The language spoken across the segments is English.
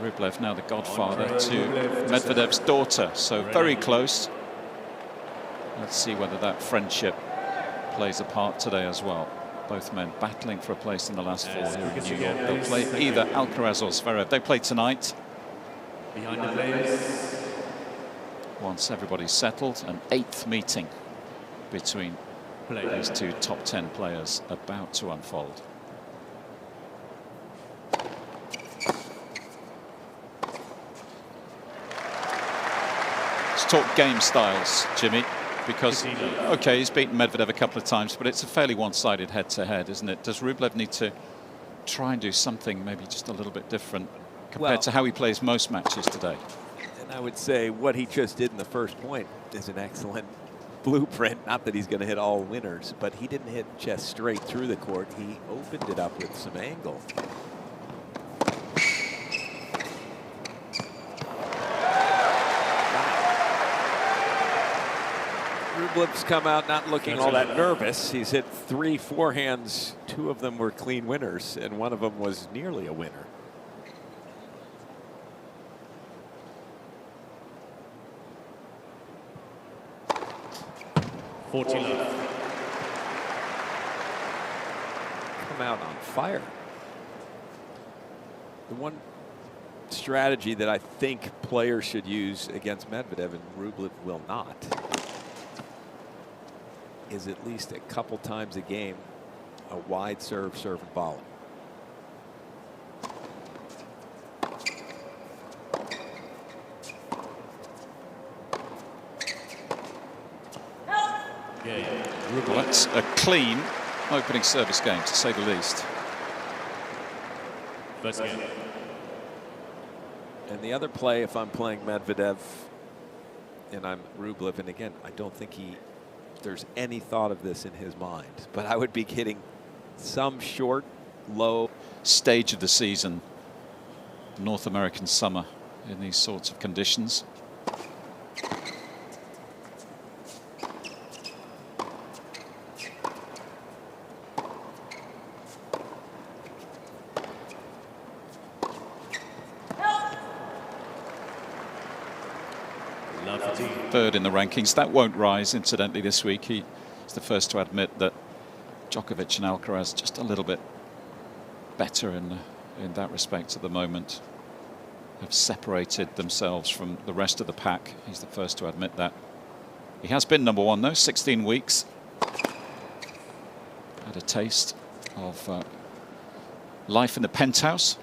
Rublev now the godfather to Medvedev's daughter, so very close. Let's see whether that friendship plays a part today as well. Both men battling for a place in the last four here in New York. They'll play either Alcaraz or Zverev. They play tonight. Behind the players. Once everybody's settled, an 8th meeting between these two top 10 players about to unfold. Let's talk game styles, Jimmy, because, okay, he's beaten Medvedev a couple of times, but it's a fairly one-sided head-to-head, isn't it? Does Rublev need to try and do something maybe just a little bit different compared to how he plays most matches today? And I would say what he just did in the first point is an excellent blueprint. Not that he's going to hit all winners, but he didn't hit just straight through the court. He opened it up with some angle. Rublev's come out not looking all that nervous. He's hit 3 forehands. 2 of them were clean winners, and 1 of them was nearly a winner. Come out on fire. The one strategy that I think players should use against Medvedev, and Rublev will not, is at least a couple times a game a wide serve and volley. Well, that's a clean opening service game, to say the least. First game. And the other play, if I'm playing Medvedev and I'm Rublev, and again, I don't think there's any thought of this in his mind, but I would be hitting some short, low stage of the season, North American summer in these sorts of conditions. Third in the rankings. That won't rise, incidentally, this week. He's the first to admit that Djokovic and Alcaraz just a little bit better in that respect at the moment. Have separated themselves from the rest of the pack. He's the first to admit that. He has been number 1 though, 16 weeks. Had a taste of life in the penthouse.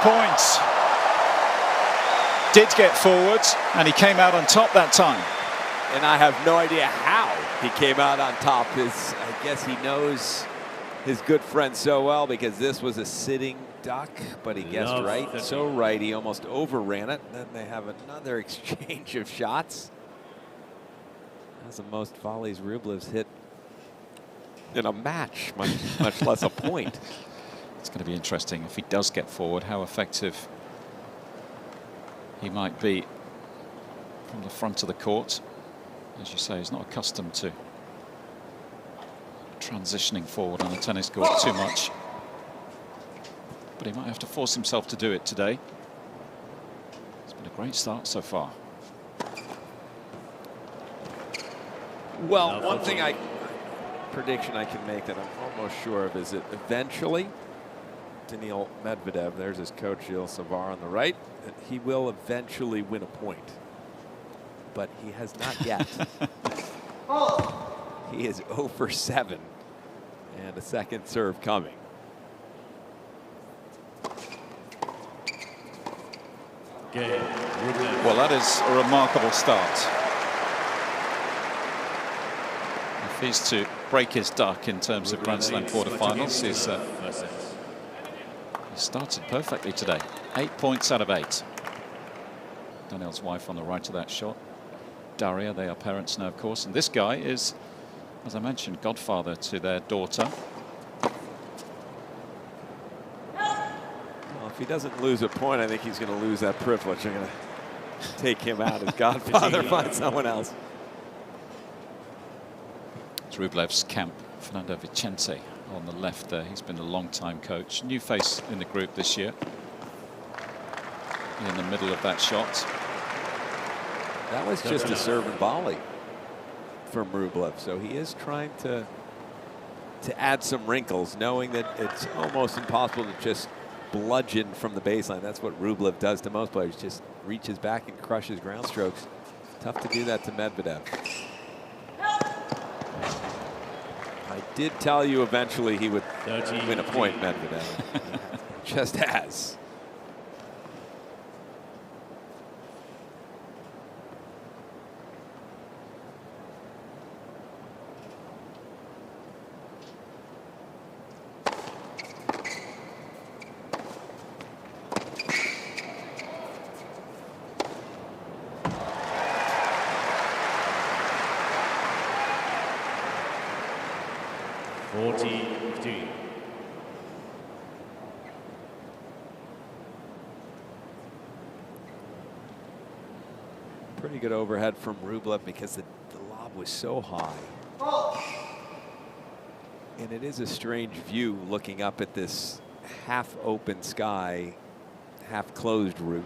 Points. Did get forward, and he came out on top that time. And I have no idea how he came out on top. I guess he knows his good friend so well, because this was a sitting duck, but he guessed right. So right, he almost overran it. Then they have another exchange of shots. That's the most volleys Rublev's hit in a match, much less a point. It's going to be interesting if he does get forward, how effective he might be from the front of the court. As you say, he's not accustomed to transitioning forward on a tennis court too much. But he might have to force himself to do it today. It's been a great start so far. Well, one thing prediction I can make that I'm almost sure of is that eventually Daniil Medvedev, there's his coach Gilles Savard on the right, that he will eventually win a point. But he has not yet. He is 0 for 7 and a second serve coming. Well, that is a remarkable start. If he's to break his duck in terms of Grand Slam quarterfinals. He started perfectly today. 8 points out of 8. Daniil's wife on the right of that shot. Daria, they are parents now, of course. And this guy is, as I mentioned, godfather to their daughter. Well, if he doesn't lose a point, I think he's going to lose that privilege. I'm going to take him out as godfather, find someone else. It's Rublev's camp, Fernando Vicente on the left there. He's been a long-time coach. New face in the group this year. In the middle of that shot. That was just a serve and volley from Rublev. So he is trying to add some wrinkles, knowing that it's almost impossible to just bludgeon from the baseline. That's what Rublev does to most players, just reaches back and crushes ground strokes. Tough to do that to Medvedev. I did tell you eventually he would win a point, Medvedev. Just has. Pretty good overhead from Rublev because the lob was so high. And it is a strange view looking up at this half open sky, half closed roof.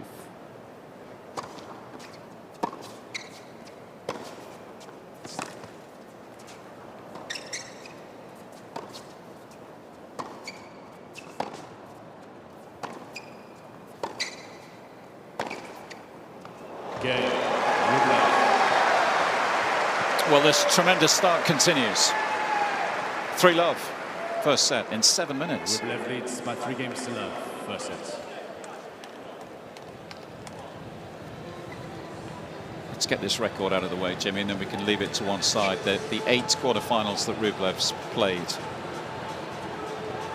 Well, this tremendous start continues. 3-love, first set in 7 minutes. Rublev leads by 3 games to love, first set. Let's get this record out of the way, Jimmy, and then we can leave it to one side. The 8 quarterfinals that Rublev's played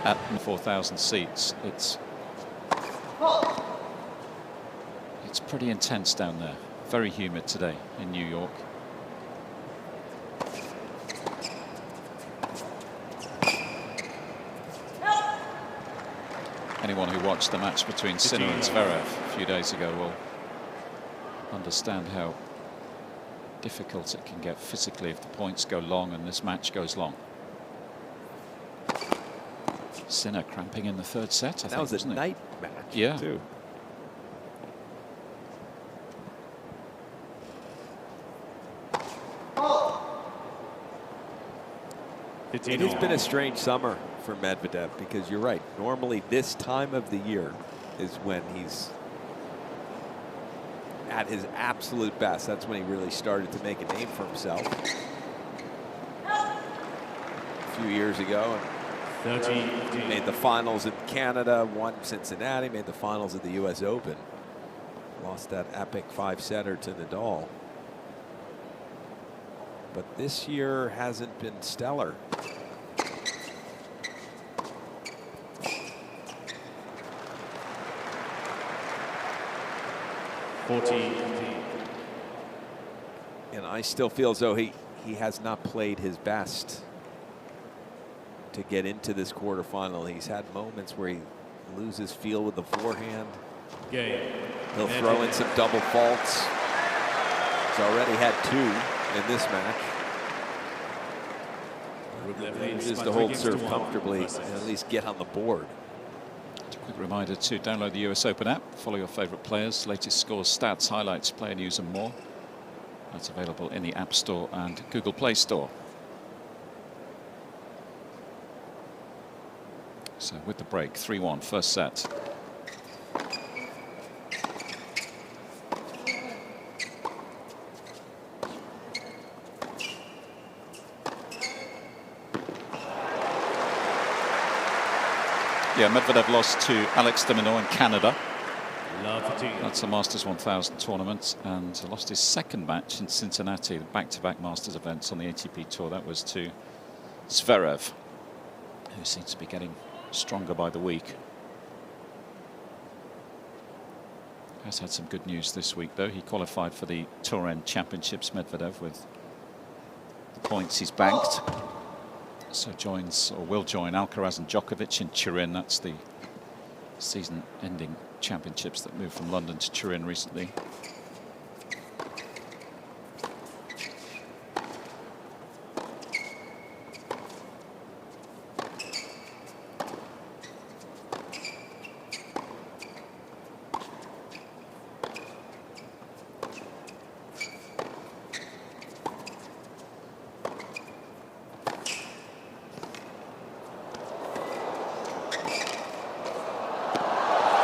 at 4,000 seats. It's pretty intense down there. Very humid today in New York. Anyone who watched the match between Sinner and Zverev a few days ago will understand how difficult it can get physically if the points go long and this match goes long. Sinner cramping in the 3rd set, I think. That was a night match, yeah. Too. It has been a strange summer for Medvedev because you're right. Normally this time of the year is when he's at his absolute best. That's when he really started to make a name for himself. A few years ago. And made the finals in Canada, won Cincinnati, made the finals at the US Open. Lost that epic 5-setter to Nadal. But this year hasn't been stellar. And I still feel as though he has not played his best to get into this quarterfinal. He's had moments where he loses feel with the forehand. He'll throw in some double faults. He's already had 2 in this match. Manages to hold serve comfortably and at least get on the board. A quick reminder to download the US Open app, follow your favorite players, latest scores, stats, highlights, player news and more. That's available in the App Store and Google Play Store. So with the break, 3-1, first set. Yeah, Medvedev lost to Alex de Minaur in Canada. That's a Masters 1000 tournament, and lost his 2nd match in Cincinnati, back-to-back Masters events on the ATP Tour. That was to Zverev, who seems to be getting stronger by the week. Has had some good news this week, though. He qualified for the Tour End Championships, Medvedev, with the points he's banked. So joins, or will join, Alcaraz and Djokovic in Turin. That's the season-ending championships that moved from London to Turin recently.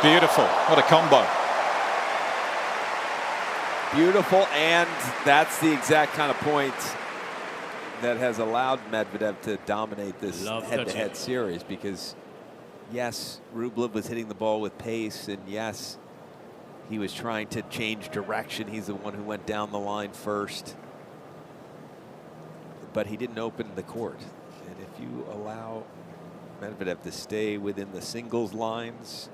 Beautiful. What a combo. Beautiful, and that's the exact kind of point that has allowed Medvedev to dominate this head-to-head series, because yes, Rublev was hitting the ball with pace, and yes, he was trying to change direction. He's the one who went down the line first, but he didn't open the court. And if you allow Medvedev to stay within the singles lines,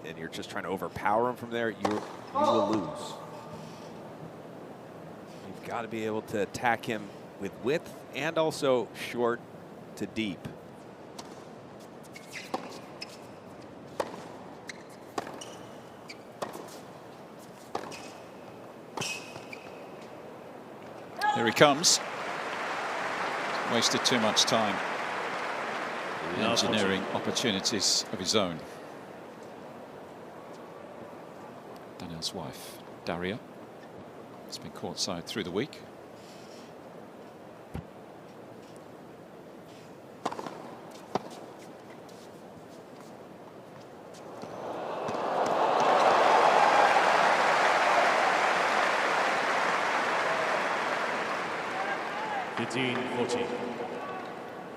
and you're just trying to overpower him from there, you will lose. You've got to be able to attack him with width and also short to deep. Here he comes. Wasted too much time engineering opportunities of his own. Daniil's wife, Daria, has been courtside through the week.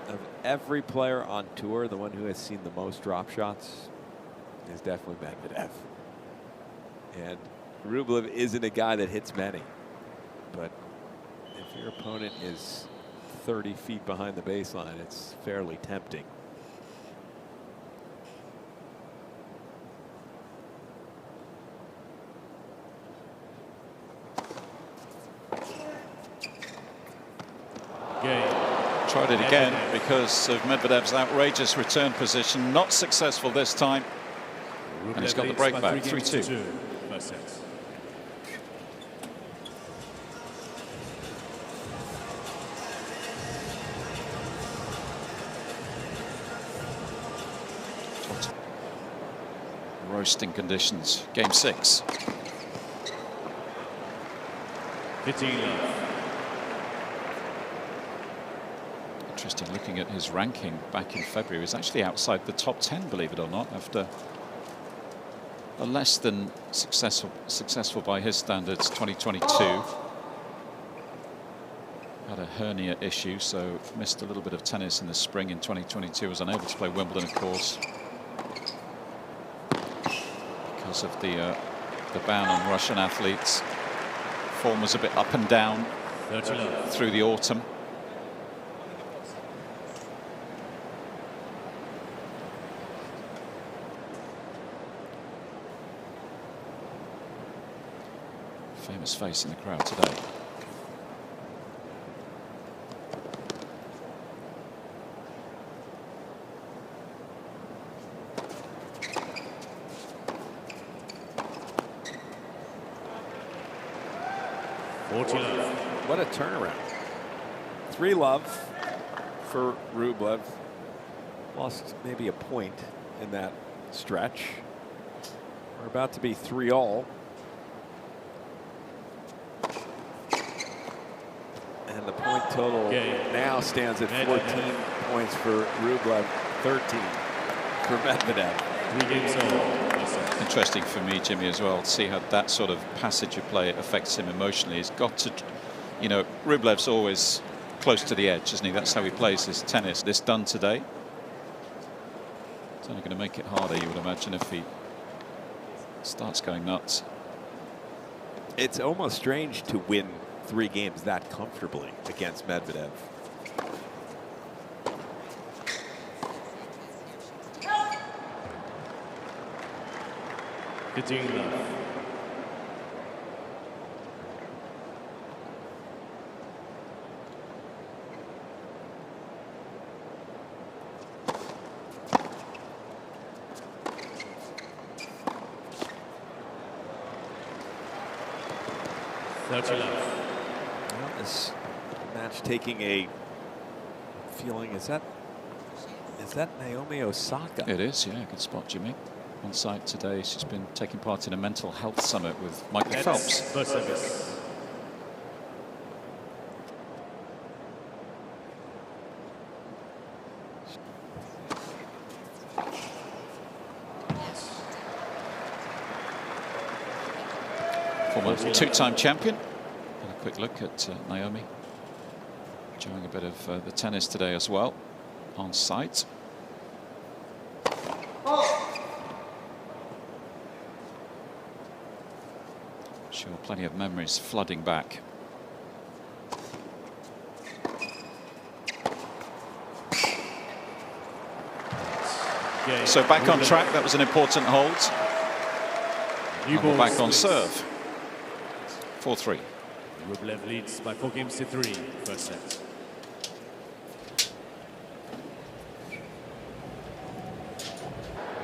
Of every player on tour, the one who has seen the most drop shots is definitely Medvedev. And Rublev isn't a guy that hits many, but if your opponent is 30 feet behind the baseline, it's fairly tempting. Tried it again because of Medvedev's outrageous return position. Not successful this time. And he's got the break back, 3-2. Roasting conditions. Game 6. 15. Interesting, looking at his ranking back in February, he was actually outside the top 10, believe it or not, after a less than successful by his standards 2022. Had a hernia issue, so missed a little bit of tennis in the spring in 2022. Was unable to play Wimbledon, of course, because of the ban on Russian athletes. Form was a bit up and down through the autumn. Famous face in the crowd today. What a turnaround. 3-love for Rublev. Lost maybe a point in that stretch. We're about to be 3-all. And the point total now stands at 14 points for Rublev, 13 for Medvedev. 3 games all. Interesting for me, Jimmy, as well, to see how that sort of passage of play affects him emotionally. He's got to, you know, Rublev's always close to the edge, isn't he? That's how he plays his tennis. This done today, it's only going to make it harder, you would imagine, if he starts going nuts. It's almost strange to win 3 games that comfortably against Medvedev. 15 love. Well, this match taking a feeling, is that Naomi Osaka? It is, yeah, good spot, Jimmy. On site today, she's been taking part in a mental health summit with Michael Phelps. First service. Former two-time champion. And a quick look at Naomi. Enjoying a bit of the tennis today as well. On site. Sure, plenty of memories flooding back. So back on track, that was an important hold. And we're back on serve. 4-3. Rublev leads by 4 games to 3, first set.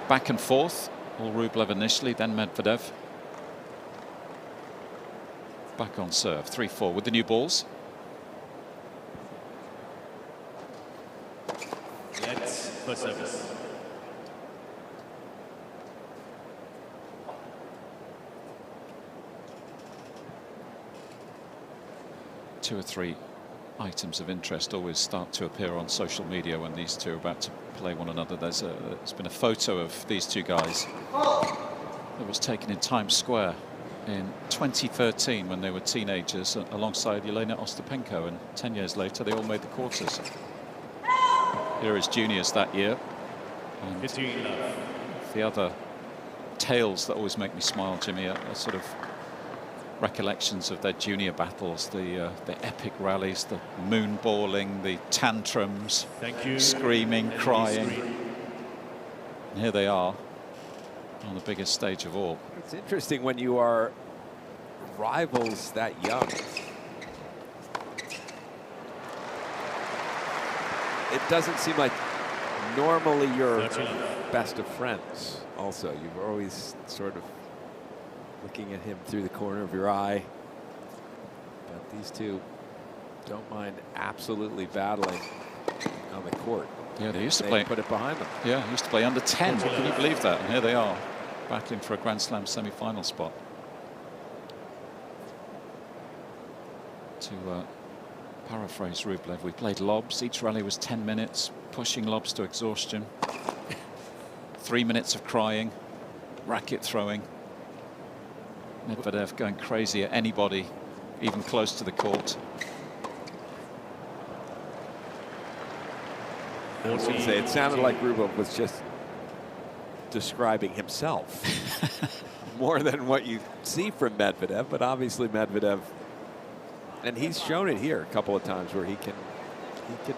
Back and forth, all Rublev initially, then Medvedev. Back on serve, 3-4 with the new balls. Let's first service. Two or three items of interest always start to appear on social media when these two are about to play one another. There's been a photo of these two guys that was taken in Times Square in 2013 when they were teenagers alongside Elena Ostapenko, and 10 years later they all made the quarters. Here is juniors that year. And the other tales that always make me smile, Jimmy, are sort of recollections of their junior battles, the epic rallies, the moonballing, the tantrums, screaming, crying. And here they are on the biggest stage of all. It's interesting when you are rivals that young. It doesn't seem like normally you're best of friends. Also, you're always sort of looking at him through the corner of your eye. But these two don't mind absolutely battling on the court. Yeah, they used to play. Put it behind them. Yeah, they used to play under 10. Can you believe that? And here they are, battling for a Grand Slam semi-final spot. To paraphrase Rublev, we played lobs. Each rally was 10 minutes, pushing lobs to exhaustion. 3 minutes of crying, racket throwing. Medvedev going crazy at anybody, even close to the court. I was going to say, it sounded like Rublev was just describing himself more than what you see from Medvedev, but obviously Medvedev, and he's shown it here a couple of times where he can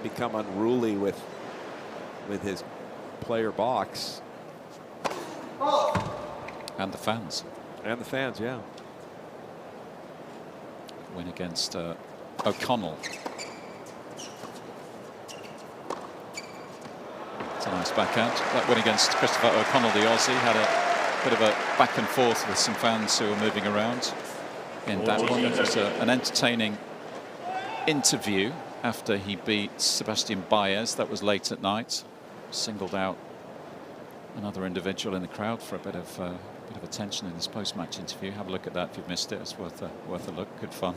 become unruly with his player box. And the fans. And the fans, yeah. Win against O'Connell. It's a nice backhand. That win against Christopher O'Connell, the Aussie, had a bit of a back and forth with some fans who were moving around in that one. It was an entertaining interview after he beat Sebastian Baez. That was late at night. Singled out another individual in the crowd for a bit of attention in this post-match interview. Have a look at that if you've missed it. It's worth a look. Good fun.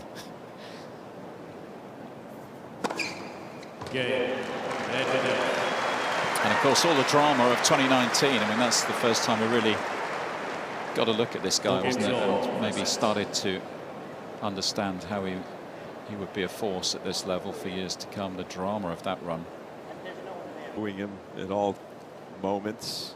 And of course, all the drama of 2019. I mean, that's the first time we really got a look at this guy, wasn't it? And maybe started to understand how he would be a force at this level for years to come. The drama of that run. Doing him at all moments.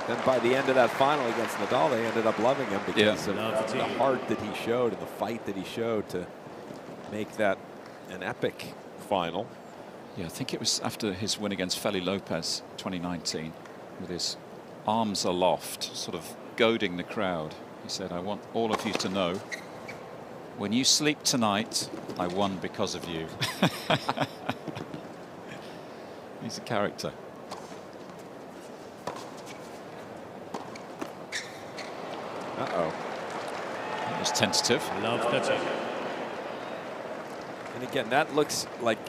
Then by the end of that final against Nadal, they ended up loving him because of the heart that he showed and the fight that he showed to make that an epic final. Yeah, I think it was after his win against Feli Lopez 2019, with his arms aloft, sort of goading the crowd. He said, "I want all of you to know, when you sleep tonight, I won because of you." He's a character. Uh-oh. That was tentative. Love touching. And again, that looks like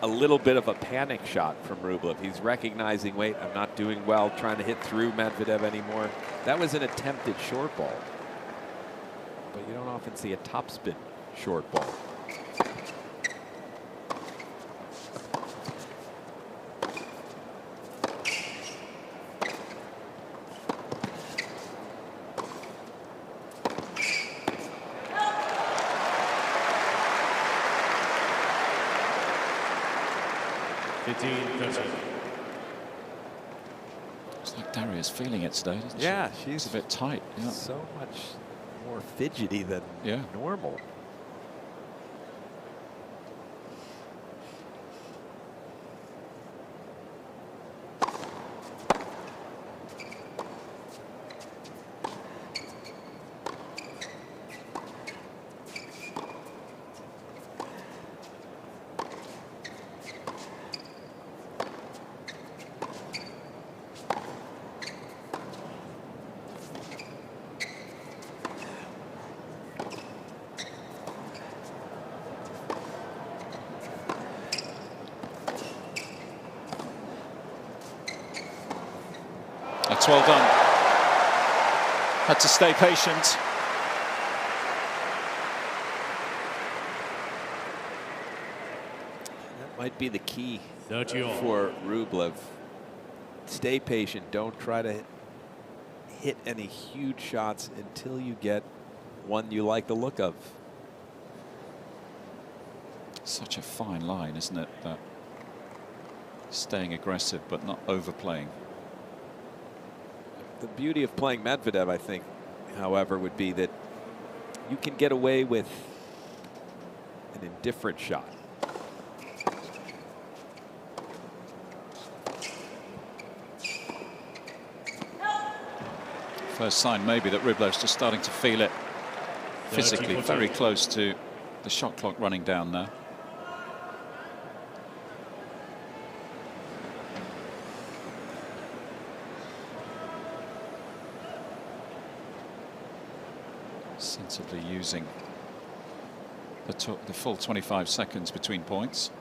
a little bit of a panic shot from Rublev. He's recognizing, wait, I'm not doing well, trying to hit through Medvedev anymore. That was an attempted short ball. But you don't often see a topspin short ball. It's like Daria's feeling it today, doesn't Yeah, she? she's a bit tight. Yeah. So much more fidgety than normal. That's well done. Had to stay patient. That might be the key 30-all. for Rublev. Stay patient. Don't try to hit any huge shots until you get one you like the look of. Such a fine line, isn't it? That staying aggressive but not overplaying. The beauty of playing Medvedev, I think, however, would be that you can get away with an indifferent shot. First sign maybe that Rublev's just starting to feel it physically, very close to the shot clock running down there. Sensibly using the full 25 seconds between points.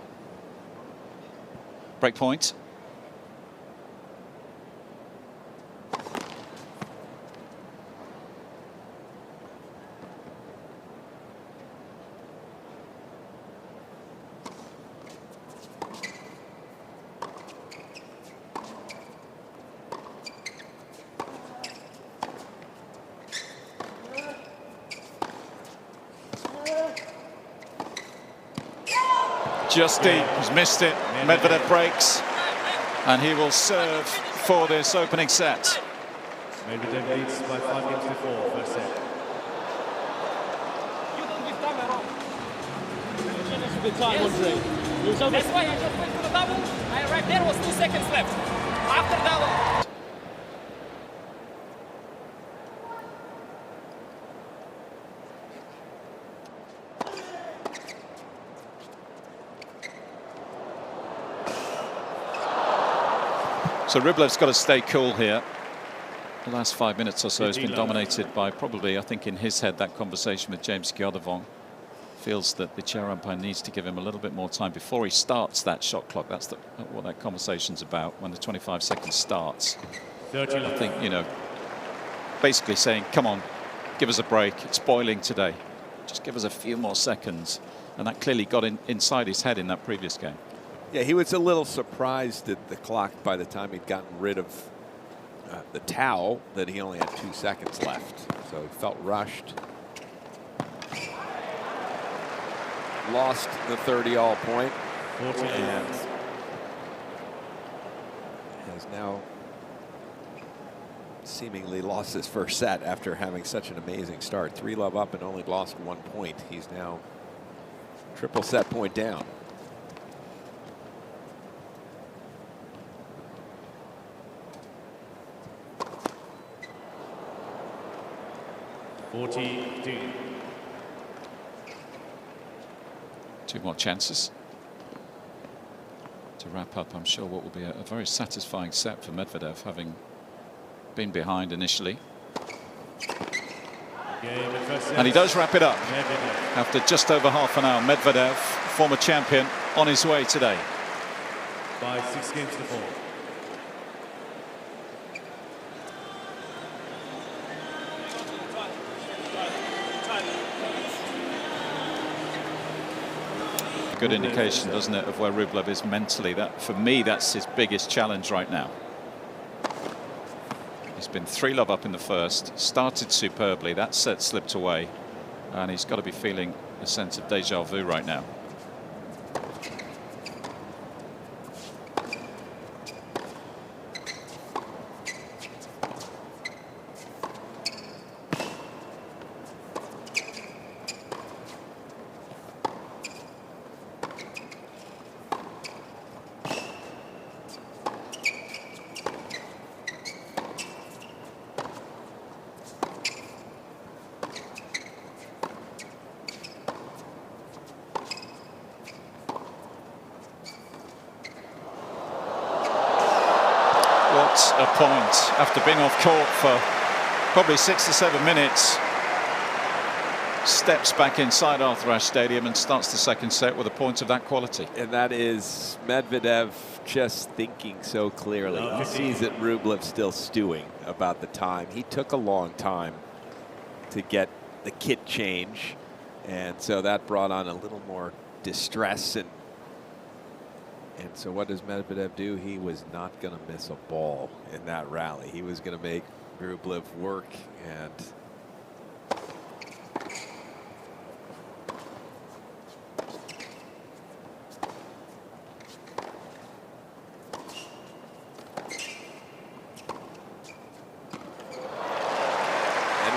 Break point. Just deep, he's missed it. Medvedev breaks, and he will serve for this opening set. Medvedev leads by 5 games to 4, first set. You don't give time at all. The time, Andrey. That's why I just went to the double. I arrived there, was 2 seconds left. After double. So Rublev's got to stay cool here. The last 5 minutes or so has been dominated by probably, I think in his head, that conversation with James Gyodovong. Feels that the chair umpire needs to give him a little bit more time before he starts that shot clock. That's what that conversation's about when the 25 seconds starts. I think, you know, basically saying, come on, give us a break. It's boiling today. Just give us a few more seconds. And that clearly got inside his head in that previous game. Yeah, he was a little surprised at the clock by the time he'd gotten rid of the towel, that he only had 2 seconds left. So he felt rushed. Lost the 30-all point. And has now seemingly lost his first set after having such an amazing start. 3-love up and only lost 1 point. He's now Triple set point down. Two more chances to wrap up, I'm sure, what will be a very satisfying set for Medvedev, having been behind initially. And he does wrap it up after just over half an hour. Medvedev, former champion, on his way today. By 6 games to 4. Good indication, doesn't it, of where Rublev is mentally. That, for me, that's his biggest challenge right now. He's been 3-love up in the first, started superbly, that set slipped away, and he's got to be feeling a sense of deja vu right now. A point after being off court for probably 6 to 7 minutes. Steps back inside Arthur Ashe Stadium and starts the second set with a point of that quality. And that is Medvedev just thinking so clearly. He sees that Rublev's still stewing about the time. He took a long time to get the kit change, and so that brought on a little more distress. And so what does Medvedev do? He was not going to miss a ball in that rally. He was going to make Rublev work, and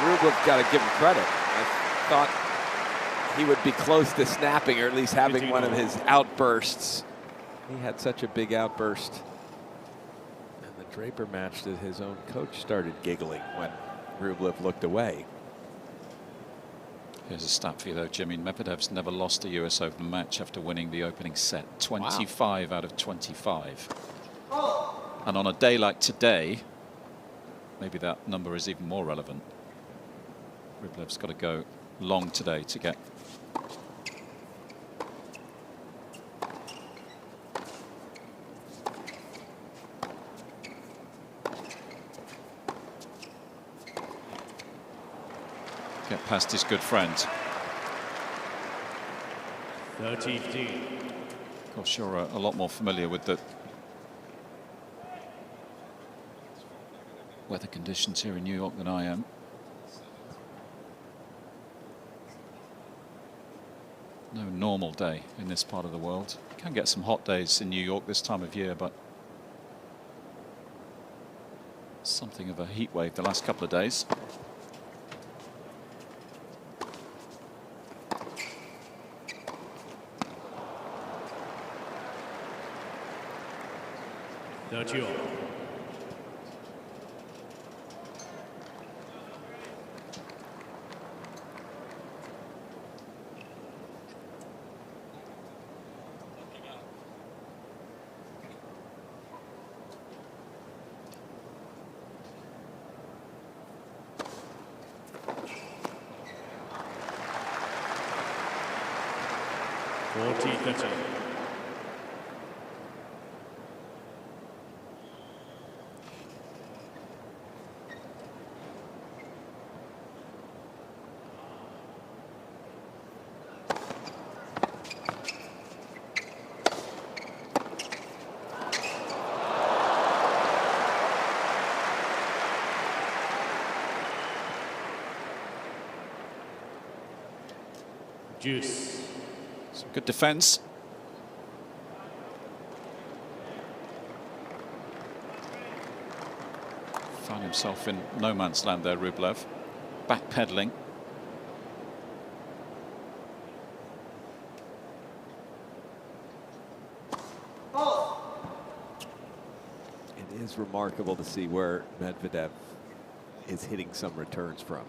Rublev got to give him credit. I thought he would be close to snapping, or at least having one of his outbursts. He had such a big outburst in the Draper match that his own coach started giggling when Rublev looked away. Here's a stat for you, though, Jimmy. Medvedev's never lost a US Open match after winning the opening set. 25 out of 25. And on a day like today, maybe that number is even more relevant. Rublev's got to go long today to get past his good friend. 13-15. Of course, you're a lot more familiar with the weather conditions here in New York than I am. No normal day in this part of the world. You can get some hot days in New York this time of year, but something of a heat wave the last couple of days. Sergio. Juice. Some good defense. Found himself in no man's land there, Rublev. Backpedaling. is remarkable to see where Medvedev is hitting some returns from.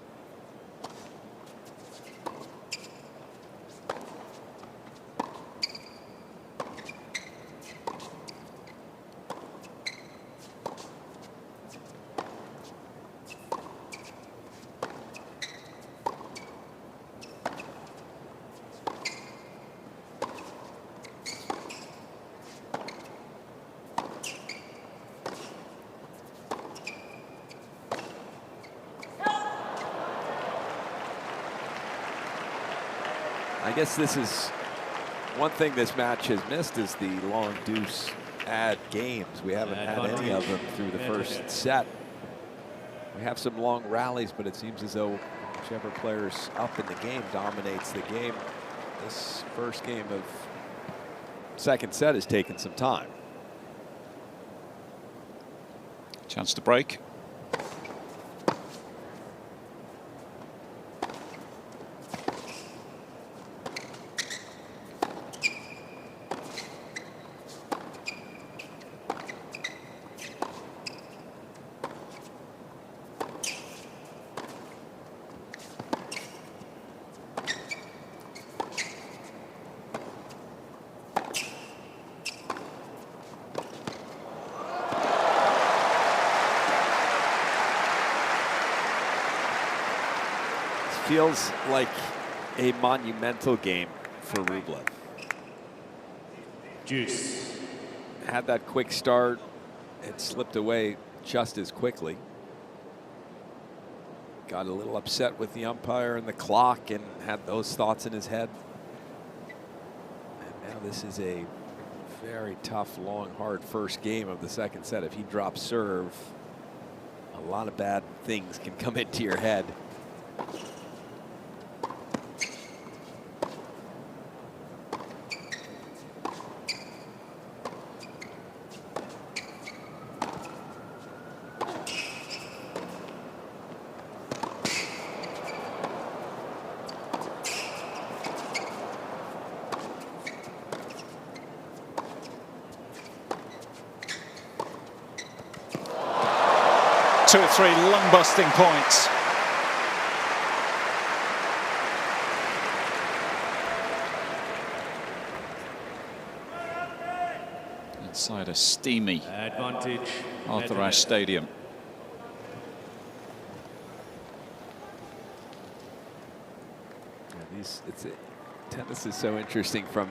I guess this is one thing this match has missed is the long deuce ad games. We haven't had any of them through the first set. We have some long rallies, but it seems as though whichever player's up in the game dominates the game. This first game of second set has taken some time. Chance to break. Feels like a monumental game for Rublev. Juice. Had that quick start. It slipped away just as quickly. Got a little upset with the umpire and the clock and had those thoughts in his head. And now this is a very tough, long, hard first game of the second set. If he drops serve, a lot of bad things can come into your head. Two or three lung-busting points. Inside a steamy Advantage. Arthur Ashe Stadium. Yeah, tennis is so interesting from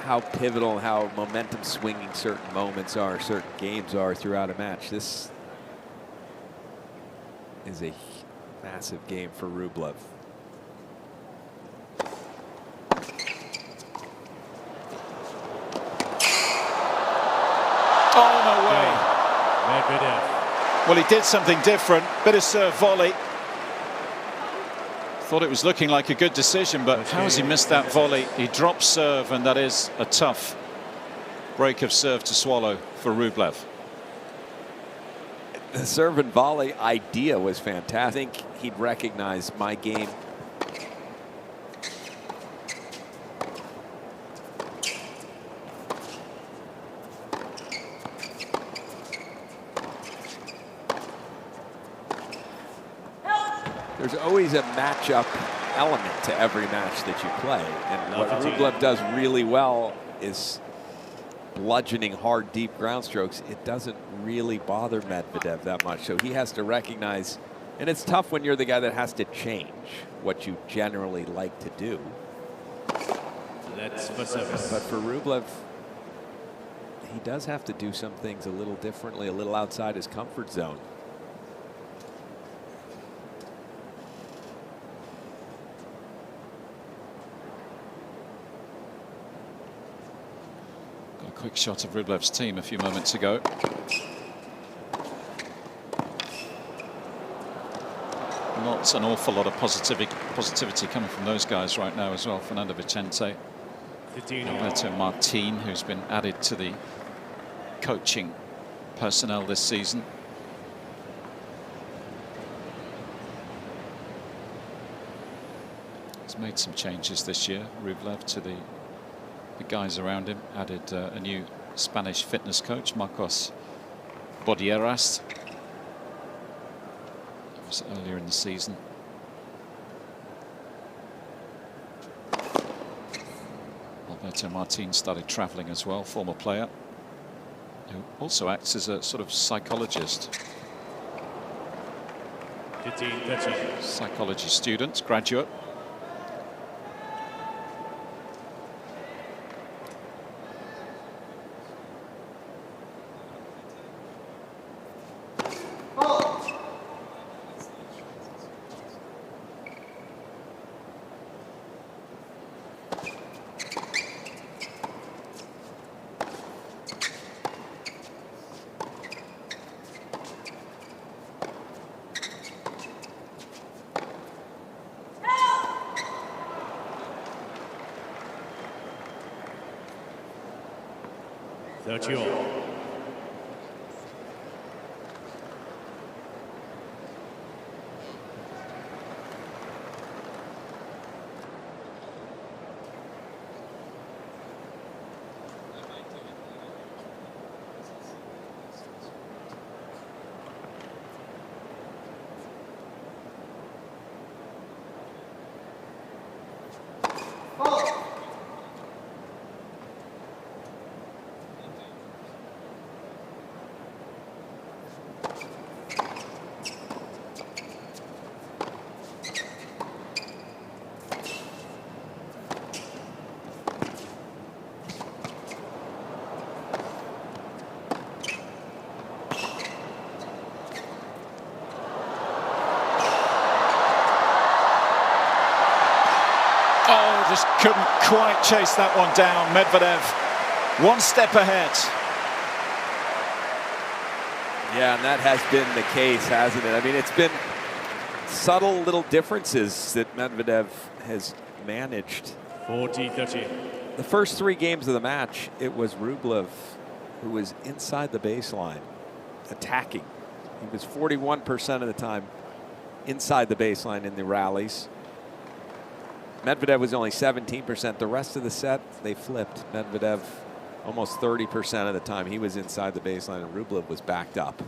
how pivotal, how momentum swinging certain moments are, certain games are throughout a match. This is a massive game for Rublev. Oh, no way. Medvedev. Well, he did something different. Bit of serve volley. Thought it was looking like a good decision, but how has he missed that volley? He drops serve, and that is a tough break of serve to swallow for Rublev. The serve and volley idea was fantastic. I think he'd recognize my game. There's always a matchup element to every match that you play. And what Rublev does really well is bludgeoning hard, deep ground strokes. It doesn't really bother Medvedev that much. So he has to recognize, and it's tough when you're the guy that has to change what you generally like to do. That's for service. But for Rublev, he does have to do some things a little differently, a little outside his comfort zone. Quick shot of Rublev's team a few moments ago. Not an awful lot of positivity coming from those guys right now as well. Fernando Vicente, Roberto Martin, who's been added to the coaching personnel this season. He's made some changes this year, Rublev, to the guys around him. Added a new Spanish fitness coach, Marcos Bodieras. That was earlier in the season. Alberto Martin started travelling as well, former player, who also acts as a sort of psychologist. 15-13. Psychology student, graduate. Just couldn't quite chase that one down. Medvedev, one step ahead. Yeah, and that has been the case, hasn't it? I mean, it's been subtle little differences that Medvedev has managed. 40-13. The first 3 games of the match, it was Rublev who was inside the baseline, attacking. He was 41% of the time inside the baseline in the rallies. Medvedev was only 17%. The rest of the set, they flipped. Medvedev almost 30% of the time he was inside the baseline, and Rublev was backed up.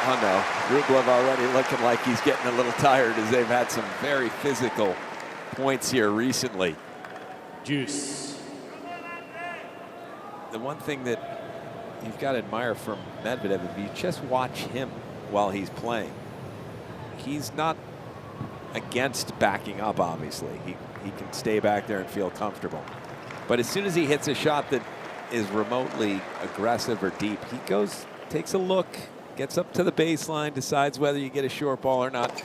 Oh no, Rublev already looking like he's getting a little tired as they've had some very physical points here recently. Juice. The one thing that you've got to admire from Medvedev, if you just watch him while he's playing, he's not against backing up, obviously. He can stay back there and feel comfortable. But as soon as he hits a shot that is remotely aggressive or deep, he goes, takes a look, gets up to the baseline, decides whether you get a short ball or not.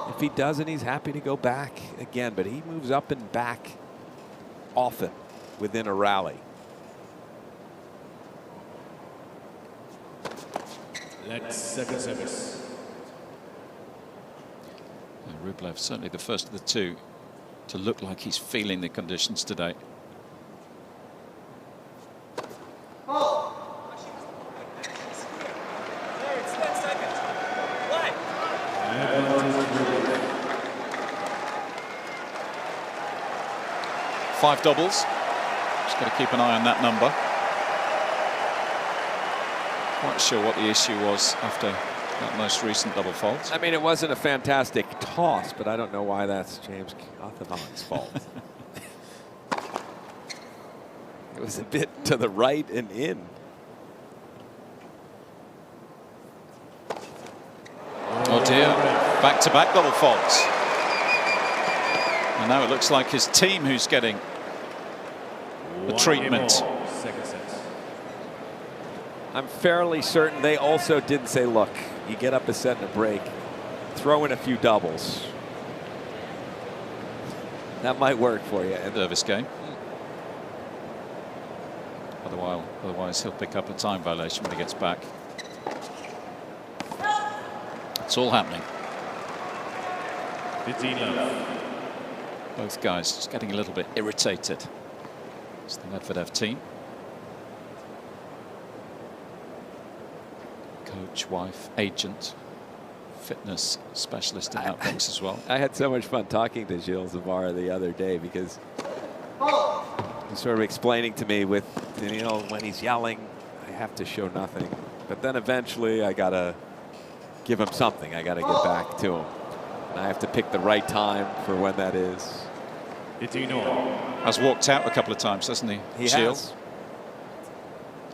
If he doesn't, he's happy to go back again, but he moves up and back often within a rally. Let's second service. And Rublev certainly the first of the 2 to look like he's feeling the conditions today. Five doubles. Just got to keep an eye on that number. Quite sure what the issue was after that most recent double fault. I mean, it wasn't a fantastic toss, but I don't know why that's James Cawthon's fault. It was a bit to the right and in. Oh dear, back-to-back double faults. And now it looks like his team who's getting the treatment. I'm fairly certain they also didn't say, look, you get up a set and a break, throw in a few doubles. That might work for you. Nervous game. Otherwise he'll pick up a time violation when he gets back. It's all happening. 15 love. Both guys just getting a little bit irritated. It's the Medvedev team. Coach, wife, agent, fitness specialist in that box as well. I had so much fun talking to Gilles Zavara the other day because he's sort of explaining to me with Daniil, when he's yelling, I have to show nothing. But then eventually I got to give him something. I got to get back to him. And I have to pick the right time for when that is. Has walked out a couple of times, hasn't he? He Gilles has.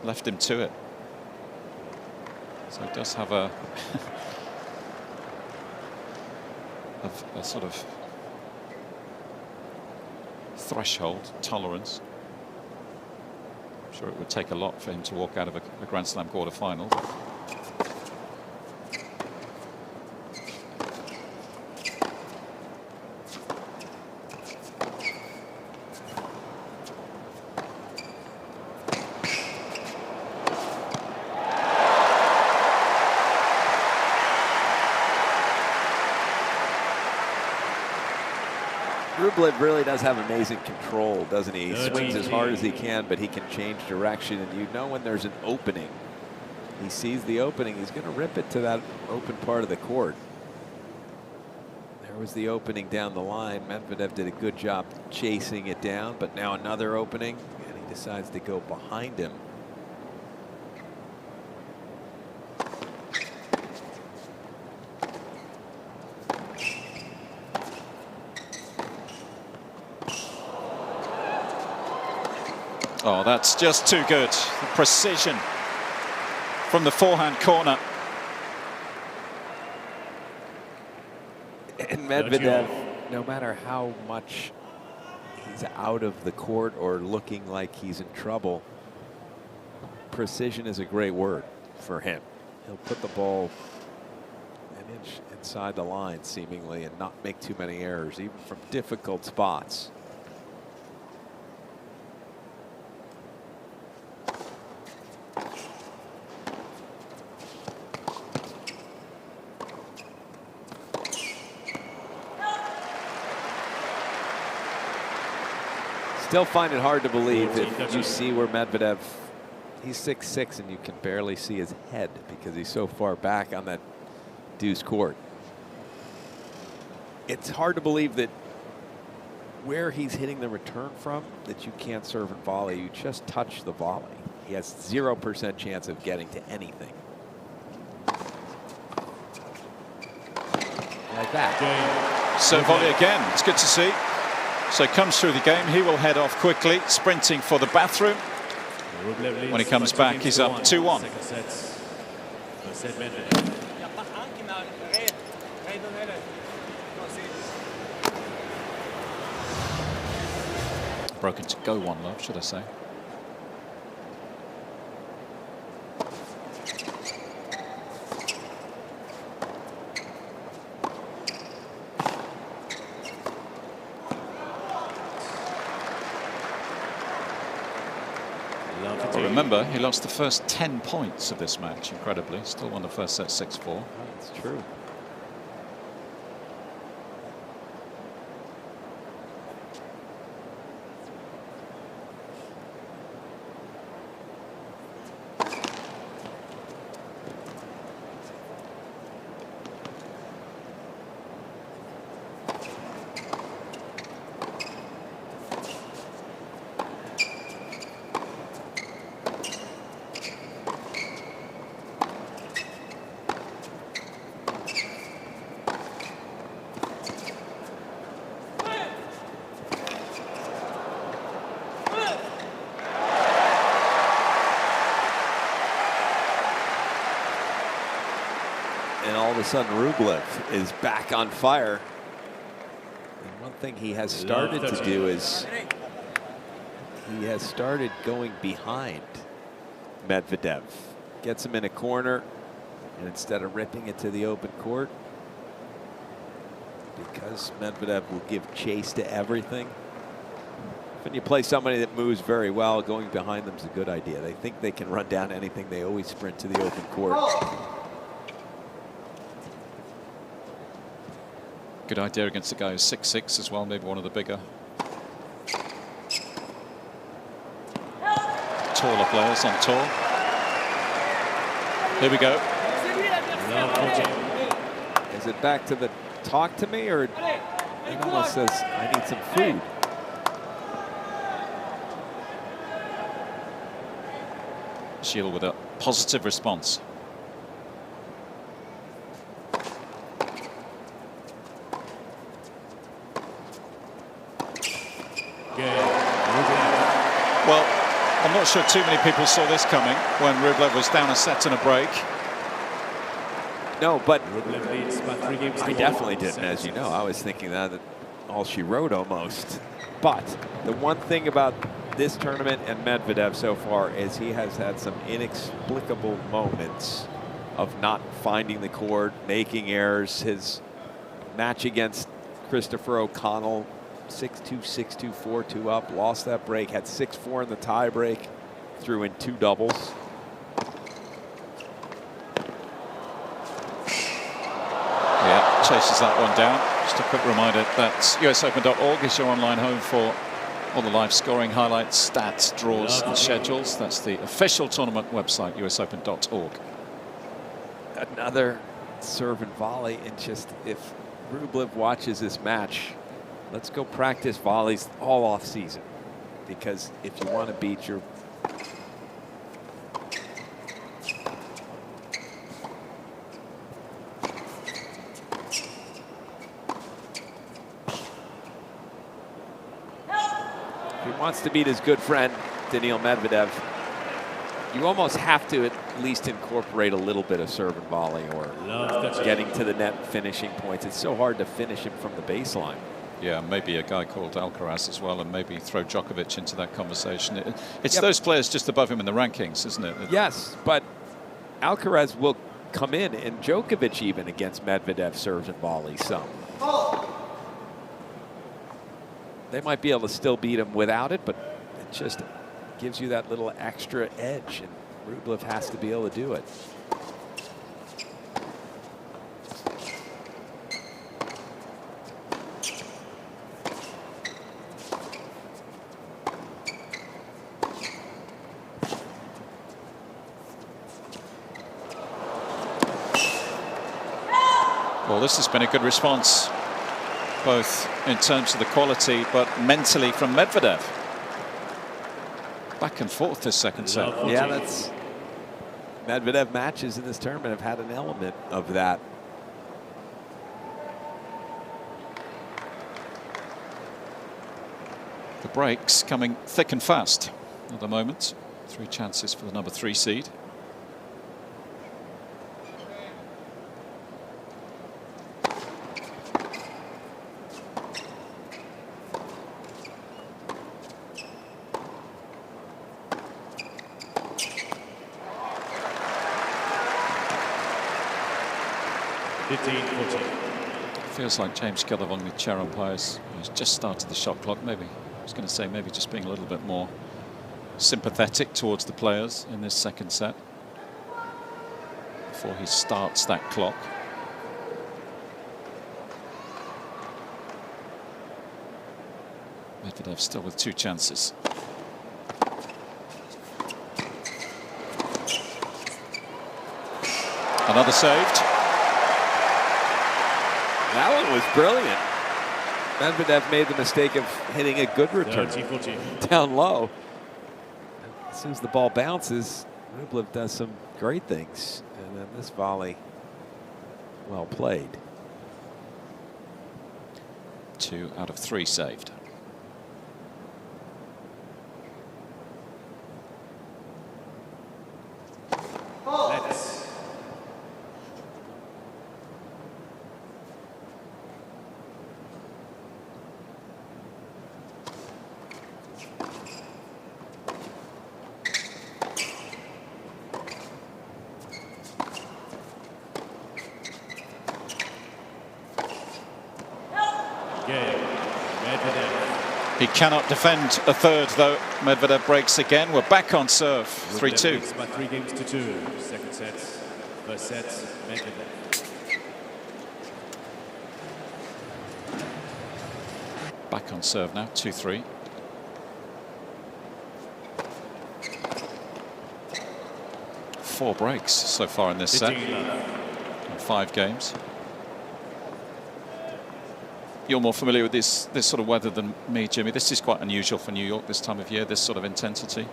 Left him to it. So it does have a a sort of threshold tolerance. I'm sure it would take a lot for him to walk out of a Grand Slam quarter-final. Rublev really does have amazing control, doesn't he? He swings as hard as he can, but he can change direction, and you know when there's an opening. He sees the opening, he's going to rip it to that open part of the court. There was the opening down the line. Medvedev did a good job chasing it down, but now another opening, and he decides to go behind him. Oh, that's just too good. The precision from the forehand corner. And Medvedev, no matter how much he's out of the court or looking like he's in trouble, precision is a great word for him. He'll put the ball an inch inside the line, seemingly, and not make too many errors, even from difficult spots. Still find it hard to believe if you see where Medvedev, he's 6'6", and you can barely see his head because he's so far back on that deuce court. It's hard to believe that where he's hitting the return from, that you can't serve and volley. You just touch the volley. He has 0% chance of getting to anything. Like that. So volley again. It's good to see. So comes through the game. He will head off quickly, sprinting for the bathroom. When he comes back, he's up 2-1. Broken to go one love, should I say. Remember, he lost the first 10 points of this match, incredibly. Still won the first set 6-4. That's true. And all of a sudden, Rublev is back on fire. And one thing he has started to do is he has started going behind Medvedev. Gets him in a corner, and instead of ripping it to the open court, because Medvedev will give chase to everything. When you play somebody that moves very well, going behind them is a good idea. They think they can run down anything. They always sprint to the open court. Good idea against a guy who's 6'6" as well, maybe one of the bigger, taller players on tour. Here we go. Is it back to the talk to me, or it almost says I need some food? Sheila with a positive response. Well, I'm not sure too many people saw this coming when Rublev was down a set and a break. No, but Rublev leads by 3 games to I 1. definitely didn't, as you know. I was thinking that all she wrote almost. But the one thing about this tournament and Medvedev so far is he has had some inexplicable moments of not finding the court, making errors. His match against Christopher O'Connell, 6-2, 6-2, 4-2 up, lost that break, had 6-4 in the tie break, threw in 2 doubles. Yeah, chases that one down. Just a quick reminder that usopen.org is your online home for all the live scoring highlights, stats, draws and schedules. That's the official tournament website, usopen.org. Another serve and volley, and just if Rublev watches this match, let's go practice volleys all off season, because if you want to beat your wants to beat his good friend Daniil Medvedev, you almost have to at least incorporate a little bit of serve and volley, or getting to the net, finishing points. It's so hard to finish him from the baseline. Yeah, maybe a guy called Alcaraz as well, and maybe throw Djokovic into that conversation. It's those players just above him in the rankings, isn't it? Yes, but Alcaraz will come in, and Djokovic even against Medvedev serves and volleys some. They might be able to still beat him without it, but it just gives you that little extra edge, and Rublev has to be able to do it. Well, this has been a good response, both in terms of the quality, but mentally from Medvedev. Back and forth this second set. Yeah, that's Medvedev matches in this tournament have had an element of that. The breaks coming thick and fast at the moment. 3 chances for the number 3 seed. Feels like James Gillivon, the chair umpires, who's just started the shot clock. Maybe I was going to say maybe just being a little bit more sympathetic towards the players in this second set before he starts that clock. Medvedev still with 2 chances. Another saved. That one was brilliant. Medvedev made the mistake of hitting a good return down low. As soon as the ball bounces, Rublev does some great things. And then this volley, well played. 2 out of 3 saved. He cannot defend a third, though. Medvedev breaks again. We're back on serve. 3-2. By 3 games to 2. Second set. First set, Medvedev. Back on serve now, 2-3. Four breaks so far in this set, in 5 games. You're more familiar with this sort of weather than me, Jimmy. This is quite unusual for New York this time of year, this sort of intensity.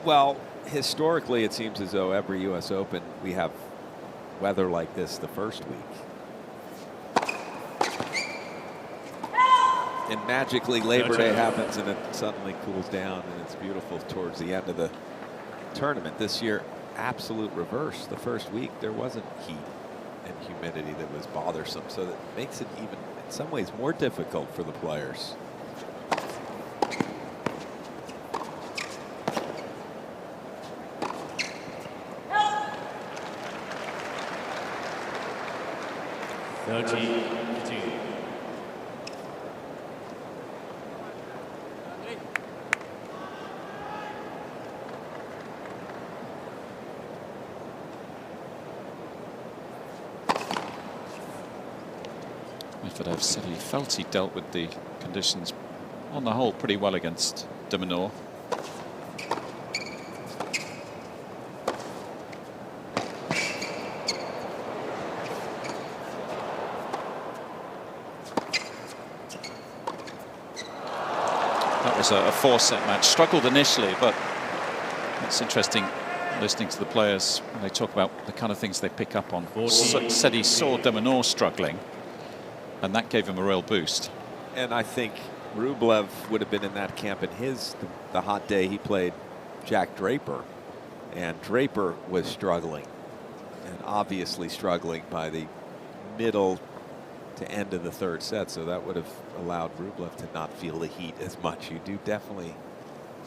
Well, historically, it seems as though every U.S. Open we have weather like this the first week. And magically, Labor Day happens and it suddenly cools down and it's beautiful towards the end of the tournament. This year, absolute reverse. The first week, there wasn't heat and humidity that was bothersome, so that makes it even, in some ways, more difficult for the players. Medvedev said he felt he dealt with the conditions on the whole pretty well against de Minaur. That was a 4-set match. Struggled initially, but it's interesting listening to the players when they talk about the kind of things they pick up on. Said he saw de Minaur struggling, and that gave him a real boost. And I think Rublev would have been in that camp in the hot day he played Jack Draper. And Draper was struggling, and obviously struggling by the middle to end of the 3rd set. So that would have allowed Rublev to not feel the heat as much. You do definitely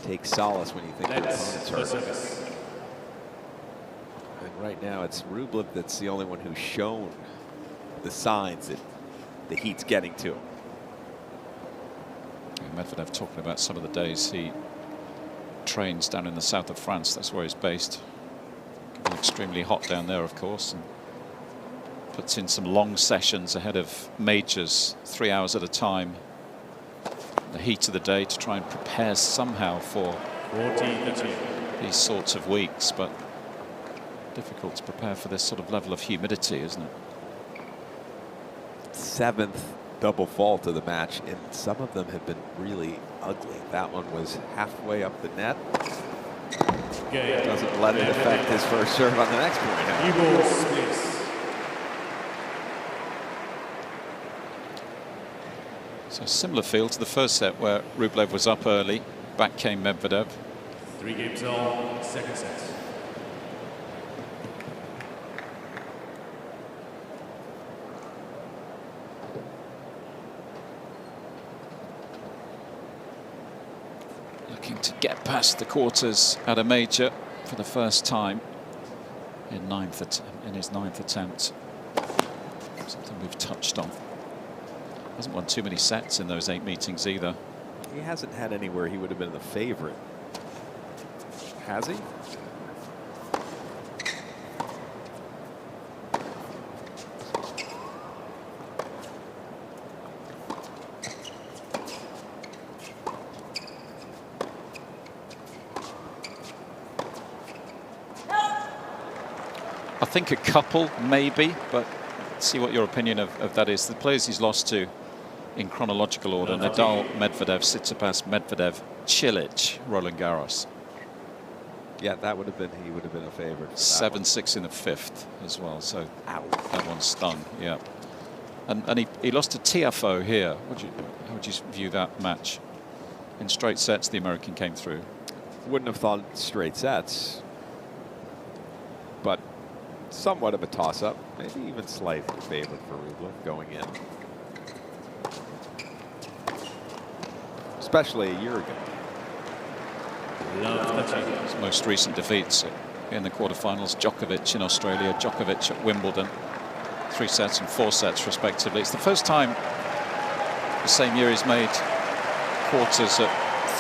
take solace when you think your opponent's hurt. And right now it's Rublev that's the only one who's shown the signs that the heat's getting to him. Medvedev talking about some of the days he trains down in the south of France. That's where he's based. Getting extremely hot down there, of course, and puts in some long sessions ahead of majors, 3 hours at a time. The heat of the day to try and prepare somehow for these sorts of weeks, but difficult to prepare for this sort of level of humidity, isn't it? 7th double fault of the match, and some of them have been really ugly. That one was halfway up the net. Doesn't let it affect his first serve on the next point. So similar feel to the first set where Rublev was up early. Back came Medvedev. 3 games all, 2nd set. Looking to get past the quarters at a major for the first time in his 9th attempt. Something we've touched on. Hasn't won too many sets in those 8 meetings either. He hasn't had anywhere he would have been the favorite. Has he? I think a couple, maybe, but see what your opinion of that is. The players he's lost to in chronological order: Nadal, Medvedev, Tsitsipas, Medvedev, Cilic, Roland Garros. Yeah, that would have been, he would have been a favorite. 7-6 in the 5th as well, so that one stung, yeah. And he lost to Tiafoe here. How would you view that match? In straight sets, the American came through. Wouldn't have thought straight sets, but somewhat of a toss-up, maybe even slight favorite for Rublev going in. Especially a year ago. His most recent defeats in the quarterfinals: Djokovic in Australia, Djokovic at Wimbledon, 3 sets and 4 sets respectively. It's the first time the same year he's made quarters at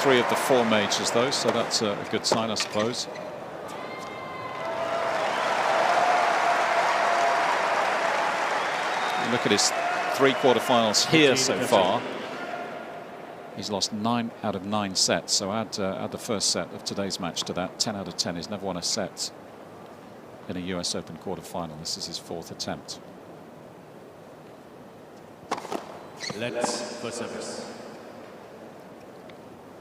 3 of the 4 majors though, so that's a good sign, I suppose. You look at his 3 quarterfinals here so far. He's lost 9 out of 9 sets, so add the first set of today's match to that. 10 out of 10. He's never won a set in a US Open quarterfinal. This is his 4th attempt. Let's first service.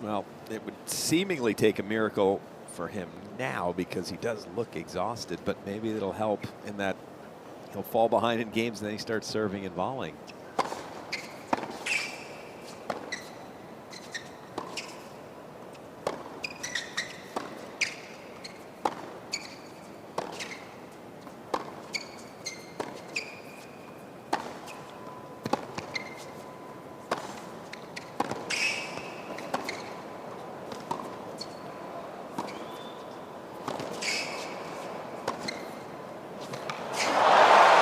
Well, it would seemingly take a miracle for him now because he does look exhausted, but maybe it'll help in that he'll fall behind in games and then he starts serving and volleying.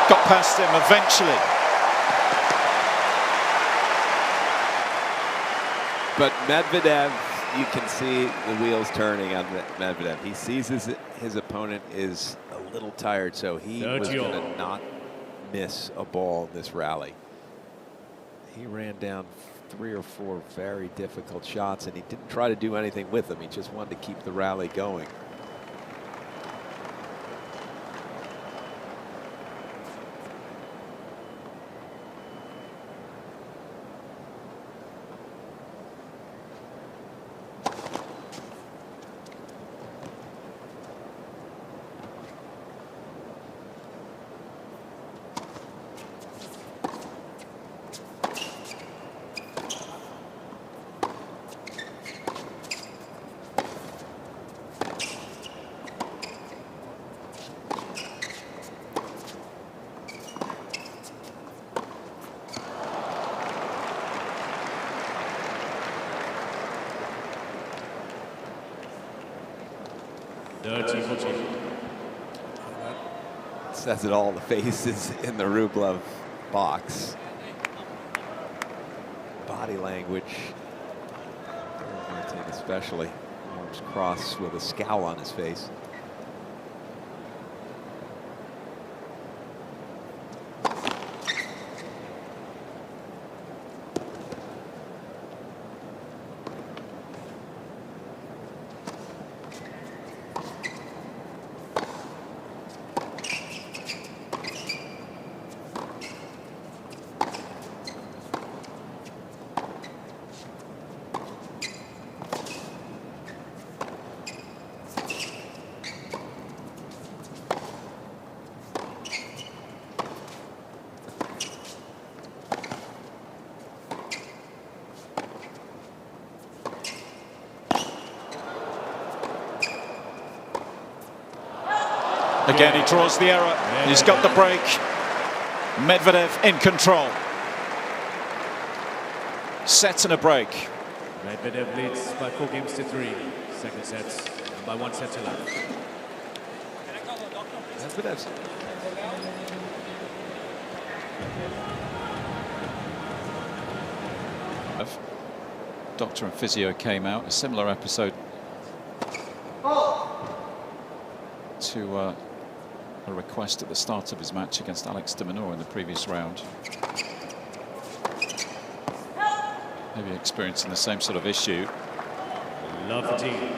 Got past him eventually. But Medvedev, you can see the wheels turning on Medvedev. He sees his opponent is a little tired, so he was going to not miss a ball in this rally. He ran down 3 or 4 very difficult shots, and he didn't try to do anything with them. He just wanted to keep the rally going. Says it all, the faces in the Rublev box. Body language. Martin especially. Arms crossed with a scowl on his face. Again, he draws the error. He's got the break. Medvedev in control. Set and a break. Medvedev leads by 4 games to 3. Second set, and by 1 set to love. Medvedev's Doctor and physio came out. A similar episode to a request at the start of his match against Alex de Minaur in the previous round. Maybe experiencing the same sort of issue. Love the team.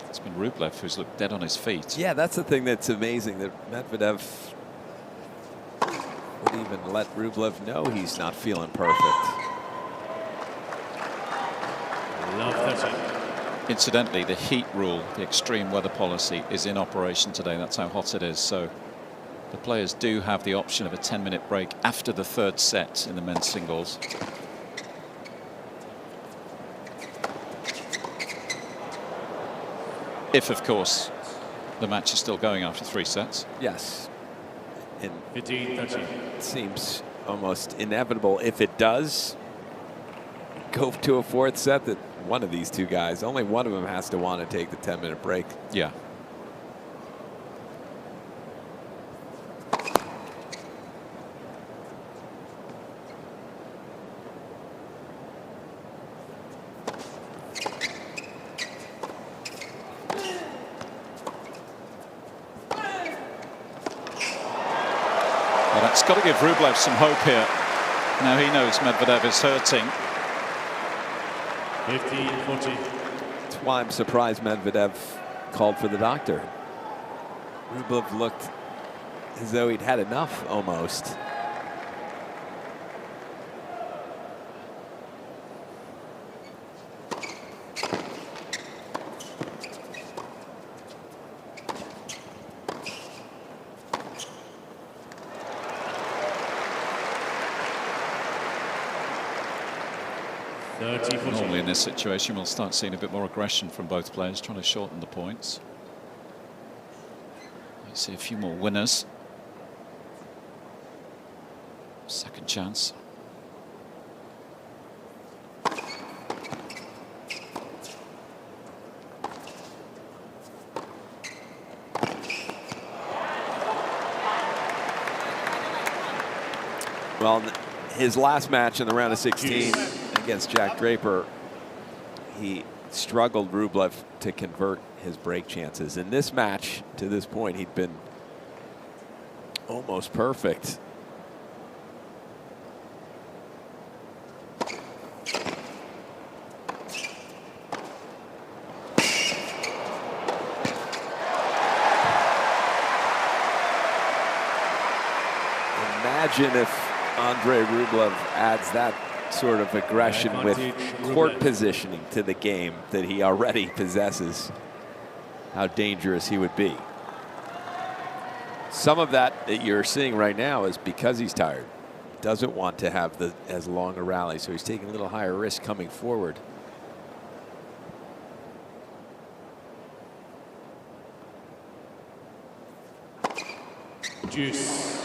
It's been Rublev who's looked dead on his feet. Yeah, that's the thing that's amazing, that Medvedev would even let Rublev know he's not feeling perfect. Love the team. Incidentally, the heat rule, the extreme weather policy, is in operation today. That's how hot it is. So the players do have the option of a 10-minute break after the 3rd set in the men's singles. If, of course, the match is still going after 3 sets. Yes. And 15-13. it seems almost inevitable if it does go to a 4th set that one of these two guys, only one of them has to want to take the 10-minute break. Yeah. Well, that's got to give Rublev some hope here. Now he knows Medvedev is hurting. 15-14. That's why I'm surprised Medvedev called for the doctor. Rublev looked as though he'd had enough almost. Normally in this situation we'll start seeing a bit more aggression from both players, trying to shorten the points. You see a few more winners. Second chance. Well, his last match in the round of 16 against Jack Draper, he struggled Rublev to convert his break chances. In this match, to this point, he'd been almost perfect. Imagine if Andrey Rublev adds that sort of aggression with court positioning to the game that he already possesses. How dangerous he would be. Some of that you're seeing right now is because he's tired. Doesn't want to have as long a rally, so he's taking a little higher risk coming forward. Juice.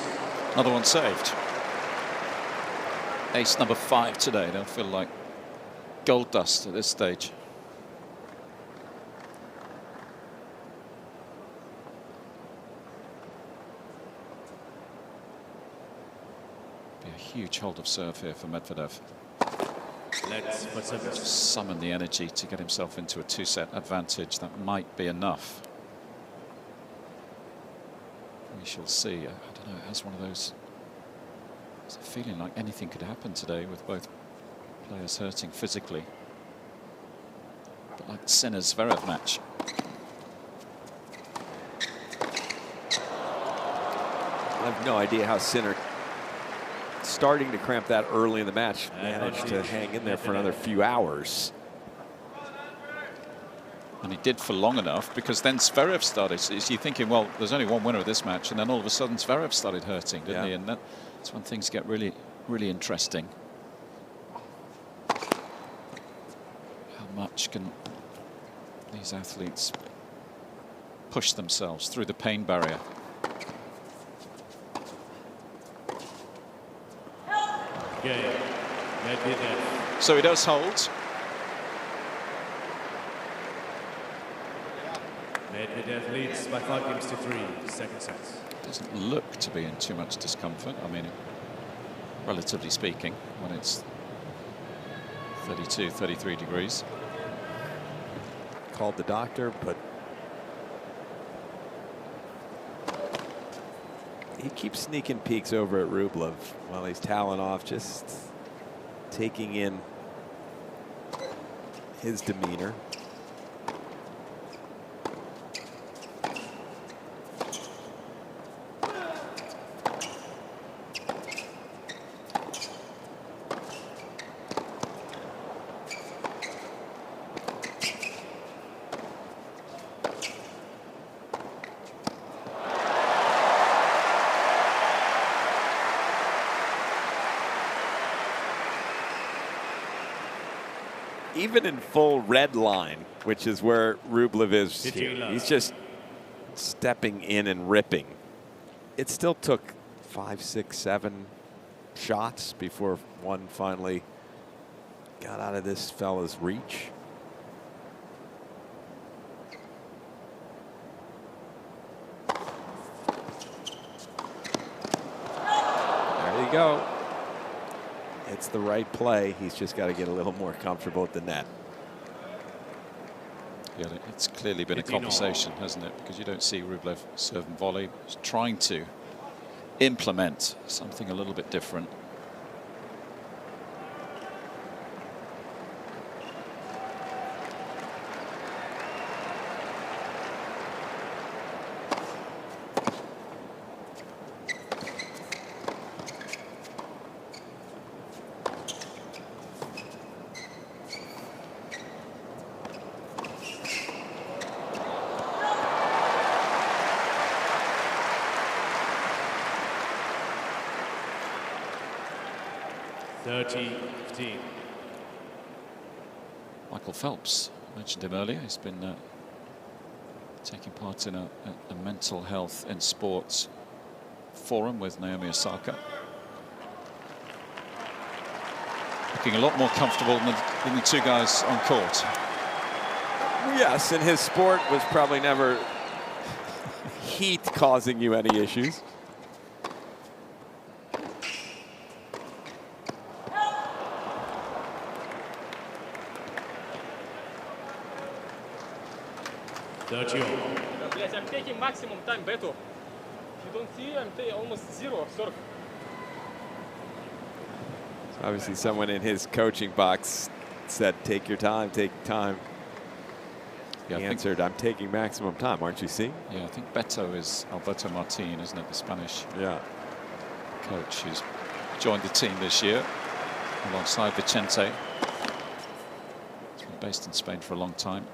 Another one saved. Ace number 5 today. They'll feel like gold dust at this stage. Be a huge hold of serve here for Medvedev. Just summon the energy to get himself into a 2-set advantage. That might be enough. We shall see. I don't know. It has one of those. It's a feeling like anything could happen today with both players hurting physically. But like the Sinner's Zverev match. I have no idea how Sinner, starting to cramp that early in the match, managed to hang in there for another few hours. And he did for long enough, because then Zverev started. So you're thinking, well, there's only one winner of this match, and then all of a sudden Zverev started hurting, didn't he? And that's when things get really, really interesting. How much can these athletes push themselves through the pain barrier? So he does hold. Medvedev leads by 5-3, second set. Doesn't look to be in too much discomfort. I mean, relatively speaking, when it's 32, 33 degrees. Called the doctor, but he keeps sneaking peeks over at Rublev while he's toweling off, just taking in his demeanor. Even in full red line, which is where Rublev is here, he's just stepping in and ripping. It still took 5, 6, 7 shots before one finally got out of this fella's reach. There you go. It's the right play. He's just got to get a little more comfortable at the net. Yeah, it's clearly been a conversation, hasn't it? Because you don't see Rublev serve and volley. He's trying to implement something a little bit different. 30-15. Michael Phelps, I mentioned him earlier. He's been taking part in a mental health in sports forum with Naomi Osaka. Looking a lot more comfortable than the two guys on court. Yes, and his sport was probably never heat causing you any issues. Yes, I'm taking maximum time, Beto. If you don't see, I'm taking almost zero serve. Obviously, someone in his coaching box said, take your time, take time. Yeah, he answered, I'm taking maximum time, aren't you seeing? Yeah, I think Beto is Alberto Martin, isn't it? The Spanish coach who's joined the team this year alongside Vicente. He's been based in Spain for a long time.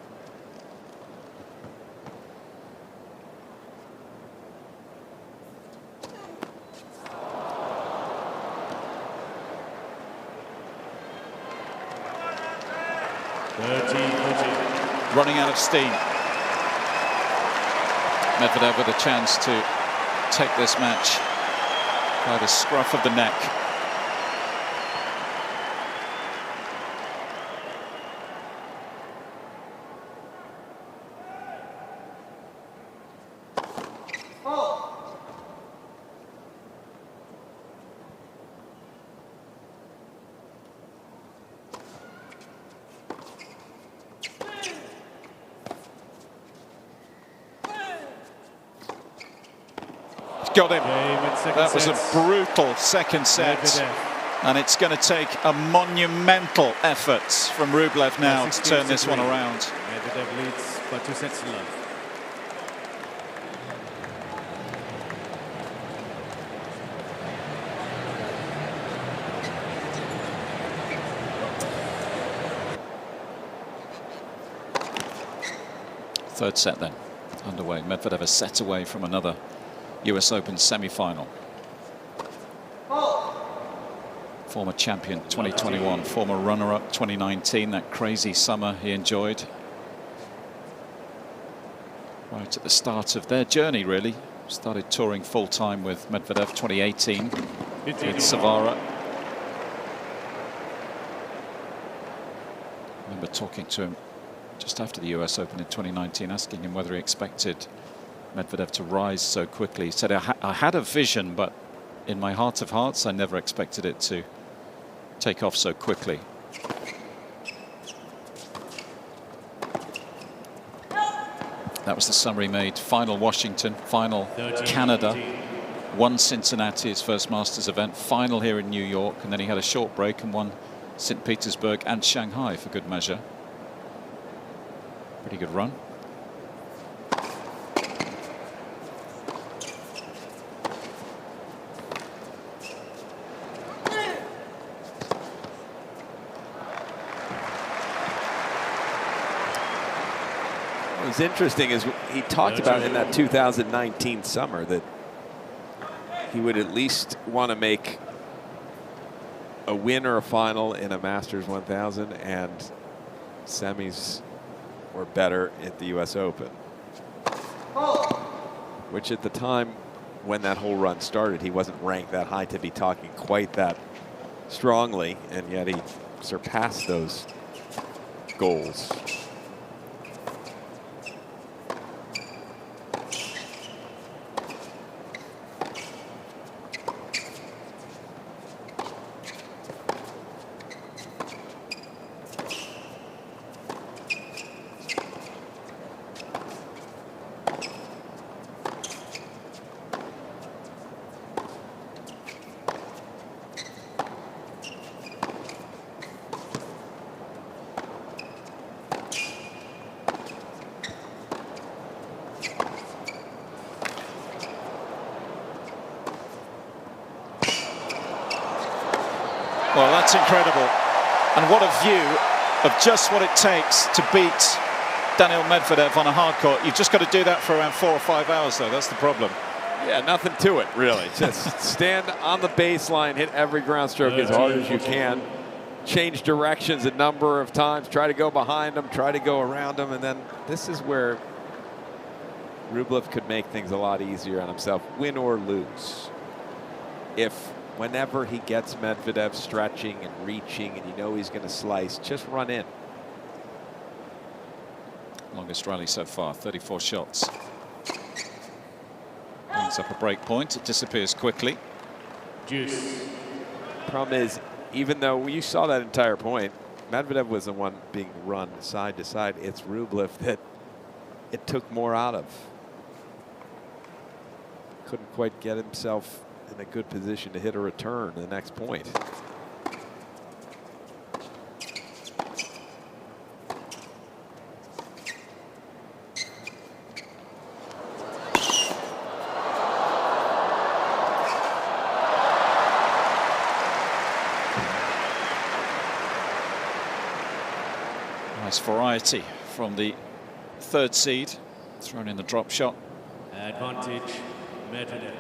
Running out of steam. Medvedev with a chance to take this match by the scruff of the neck. Got him. That was a brutal second set. And it's going to take a monumental effort from Rublev now to turn this one around. Medvedev leads by 2 sets to love. Third set then underway. Medvedev a set away from another US Open semi-final. Former champion 2021, former runner-up 2019, that crazy summer he enjoyed. Right at the start of their journey, really. Started touring full-time with Medvedev 2018 with Savara. I remember talking to him just after the US Open in 2019, asking him whether he expected Medvedev to rise so quickly. He said, I had a vision, but in my heart of hearts, I never expected it to take off so quickly. That was the summer he made. Final Washington, final Canada, won Cincinnati, his first Masters event, final here in New York, and then he had a short break and won St. Petersburg and Shanghai for good measure. Pretty good run. What's interesting is he talked about in that 2019 summer that he would at least want to make a win or a final in a Masters 1000 and semis or better at the US Open. Which at the time when that whole run started, he wasn't ranked that high to be talking quite that strongly, and yet he surpassed those goals. Well, that's incredible. And what a view of just what it takes to beat Daniil Medvedev on a hard court. You've just got to do that for around 4 or 5 hours, though. That's the problem. Yeah, nothing to it, really. Just stand on the baseline, hit every ground stroke as hard as you can, change directions a number of times, try to go behind them, try to go around them, and then this is where Rublev could make things a lot easier on himself, win or lose. If whenever he gets Medvedev stretching and reaching and you know he's going to slice, just run in. Longest rally so far, 34 shots. Brings up a break point, it disappears quickly. Juice. Problem is, even though you saw that entire point, Medvedev was the one being run side to side. It's Rublev that it took more out of. Couldn't quite get himself in a good position to hit a return to the next point. Nice variety from the third seed, thrown in the drop shot. Advantage, Medvedev.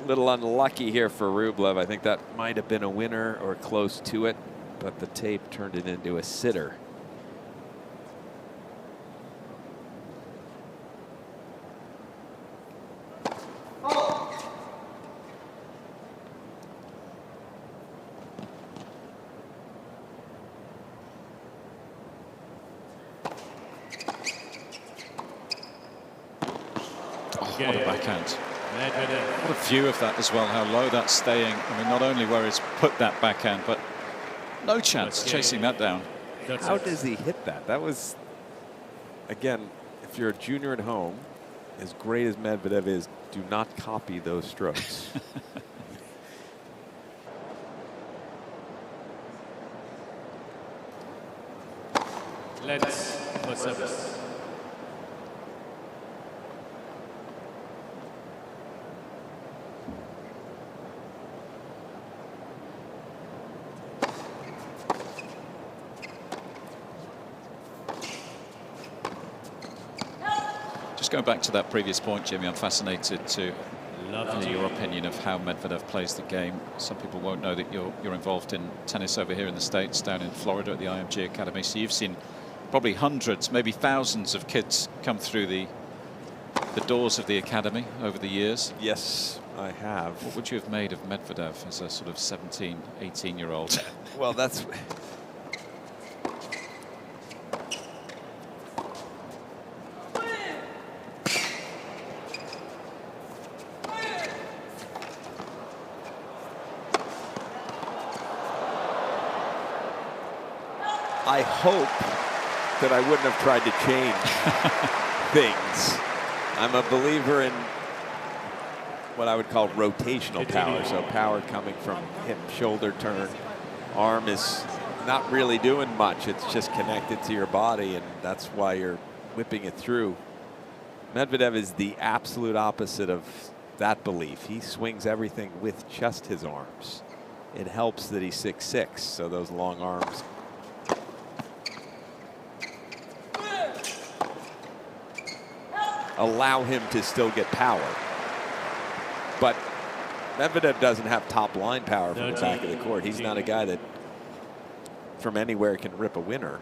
A little unlucky here for Rublev. I think that might have been a winner or close to it, but the tape turned it into a sitter. What a backhand. Medvedev. What a view of that as well, how low that's staying. I mean, not only where it's put that backhand, but no chance chasing that down. How does he hit that? That was, again, if you're a junior at home, as great as Medvedev is, do not copy those strokes. Let's for service. Just going back to that previous point, Jimmy, I'm fascinated to hear your opinion of how Medvedev plays the game. Some people won't know that you're involved in tennis over here in the States, down in Florida at the IMG Academy. So you've seen probably hundreds, maybe thousands of kids come through the doors of the academy over the years. Yes, I have. What would you have made of Medvedev as a sort of 17, 18-year-old? Well, that's... I hope that I wouldn't have tried to change things. I'm a believer in what I would call rotational power. So power coming from hip, shoulder turn. Arm is not really doing much. It's just connected to your body, and that's why you're whipping it through. Medvedev is the absolute opposite of that belief. He swings everything with just his arms. It helps that he's 6'6", so those long arms allow him to still get power. But Medvedev doesn't have top line power from the back of the court. He's not a guy that from anywhere can rip a winner.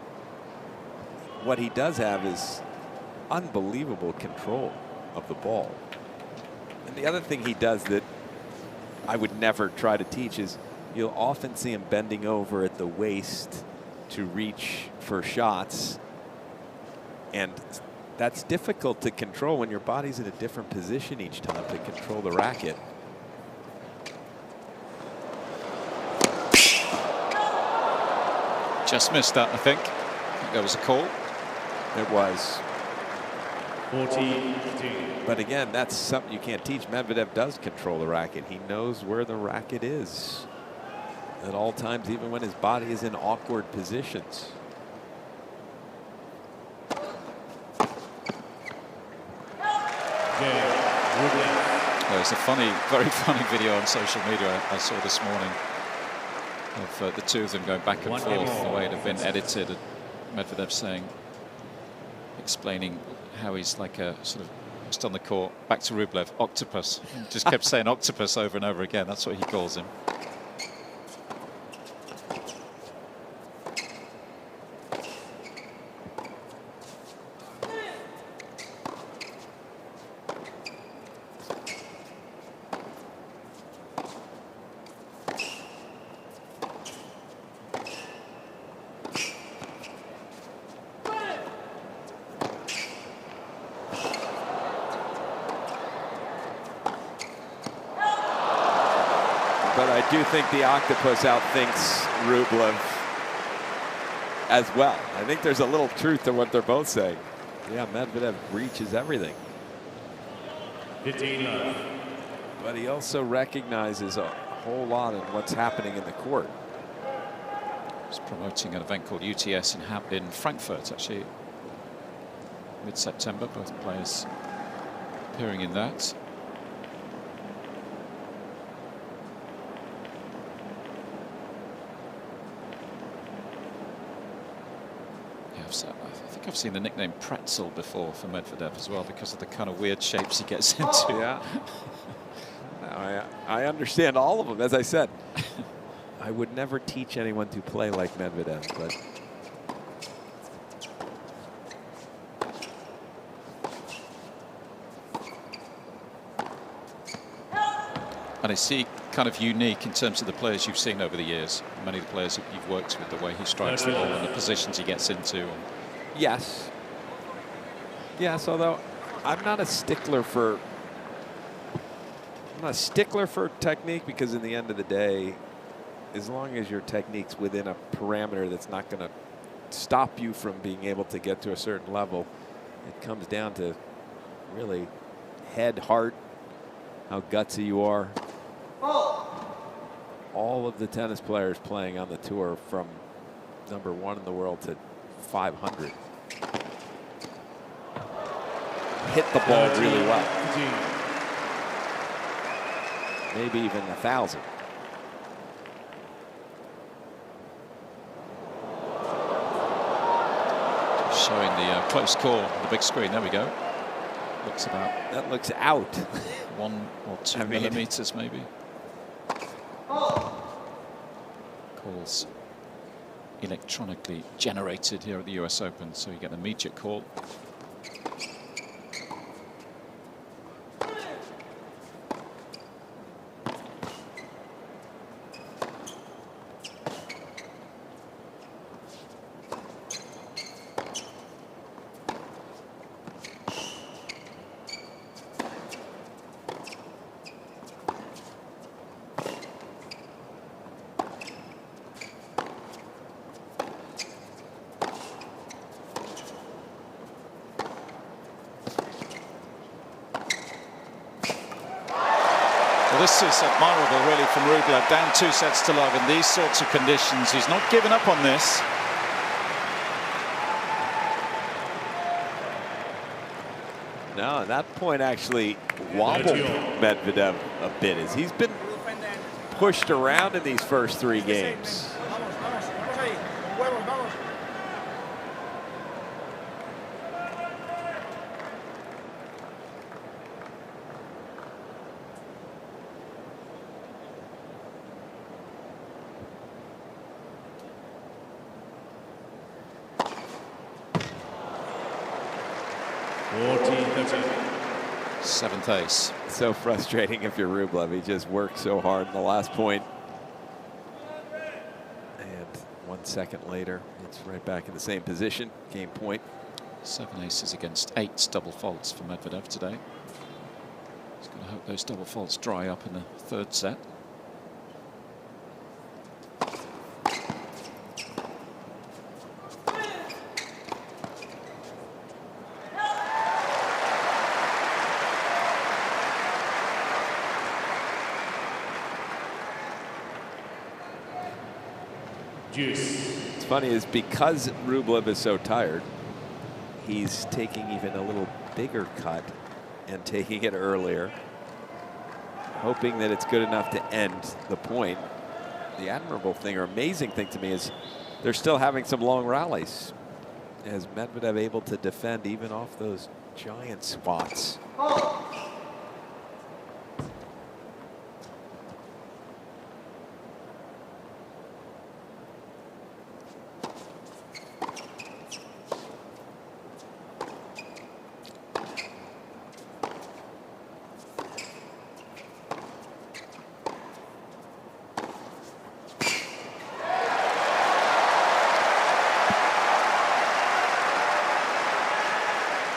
What he does have is unbelievable control of the ball. And the other thing he does that I would never try to teach is you'll often see him bending over at the waist to reach for shots. And that's difficult to control when your body's in a different position each time to control the racket. Just missed that, I think. There was a call. It was. 14-15. But again, that's something you can't teach. Medvedev does control the racket. He knows where the racket is at all times, even when his body is in awkward positions. There's a very funny video on social media I saw this morning of the two of them going back and forth, the way it had been edited, and Medvedev explaining how he's like a sort of just on the court. Back to Rublev, octopus. Just kept saying octopus over and over again. That's what he calls him. But I do think the octopus outthinks Rublev as well. I think there's a little truth to what they're both saying. Yeah, Medvedev reaches everything. 15 love. But he also recognizes a whole lot in what's happening in the court. He's promoting an event called UTS in Frankfurt, actually, mid-September. Both players appearing in that. I think I've seen the nickname Pretzel before for Medvedev as well, because of the kind of weird shapes he gets into. Yeah. I understand all of them. As I said, I would never teach anyone to play like Medvedev, but and is he kind of unique in terms of the players you've seen over the years? Many of the players that you've worked with, the way he strikes the ball and the positions he gets into. yes. Yes, although I'm not a stickler for technique, because in the end of the day, as long as your technique's within a parameter that's not going to stop you from being able to get to a certain level, it comes down to really head, heart, how gutsy you are. All of the tennis players playing on the tour, from #1 in the world to 500, hit the ball really well. Maybe even 1,000. Showing the close call on the big screen. There we go. Looks about. That looks out. 1 or 2 millimeters maybe. Calls electronically generated here at the US Open, so you get an immediate call. Well, this is admirable, really, from Rublev. Down 2 sets to love in these sorts of conditions. He's not given up on this. No, that point actually wobbled Medvedev a bit, as he's been pushed around in these first 3 games. Seventh ace. So frustrating if you're Rublev. He just worked so hard in the last point. And 1 second later, it's right back in the same position. Game point. 7 aces against 8 double faults for Medvedev today. He's going to hope those double faults dry up in the 3rd set. It's funny, is because Rublev is so tired, he's taking even a little bigger cut and taking it earlier, hoping that it's good enough to end the point. The admirable thing, or amazing thing to me, is they're still having some long rallies, as Medvedev able to defend even off those giant spots.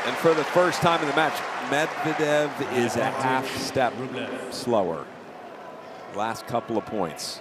And for the first time in the match, Medvedev is a half step slower. Last couple of points.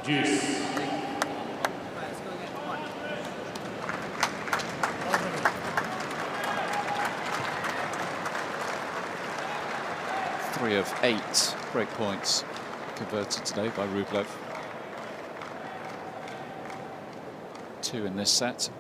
Juice. Three of 8 break points converted today by Rublev. 2 in this set.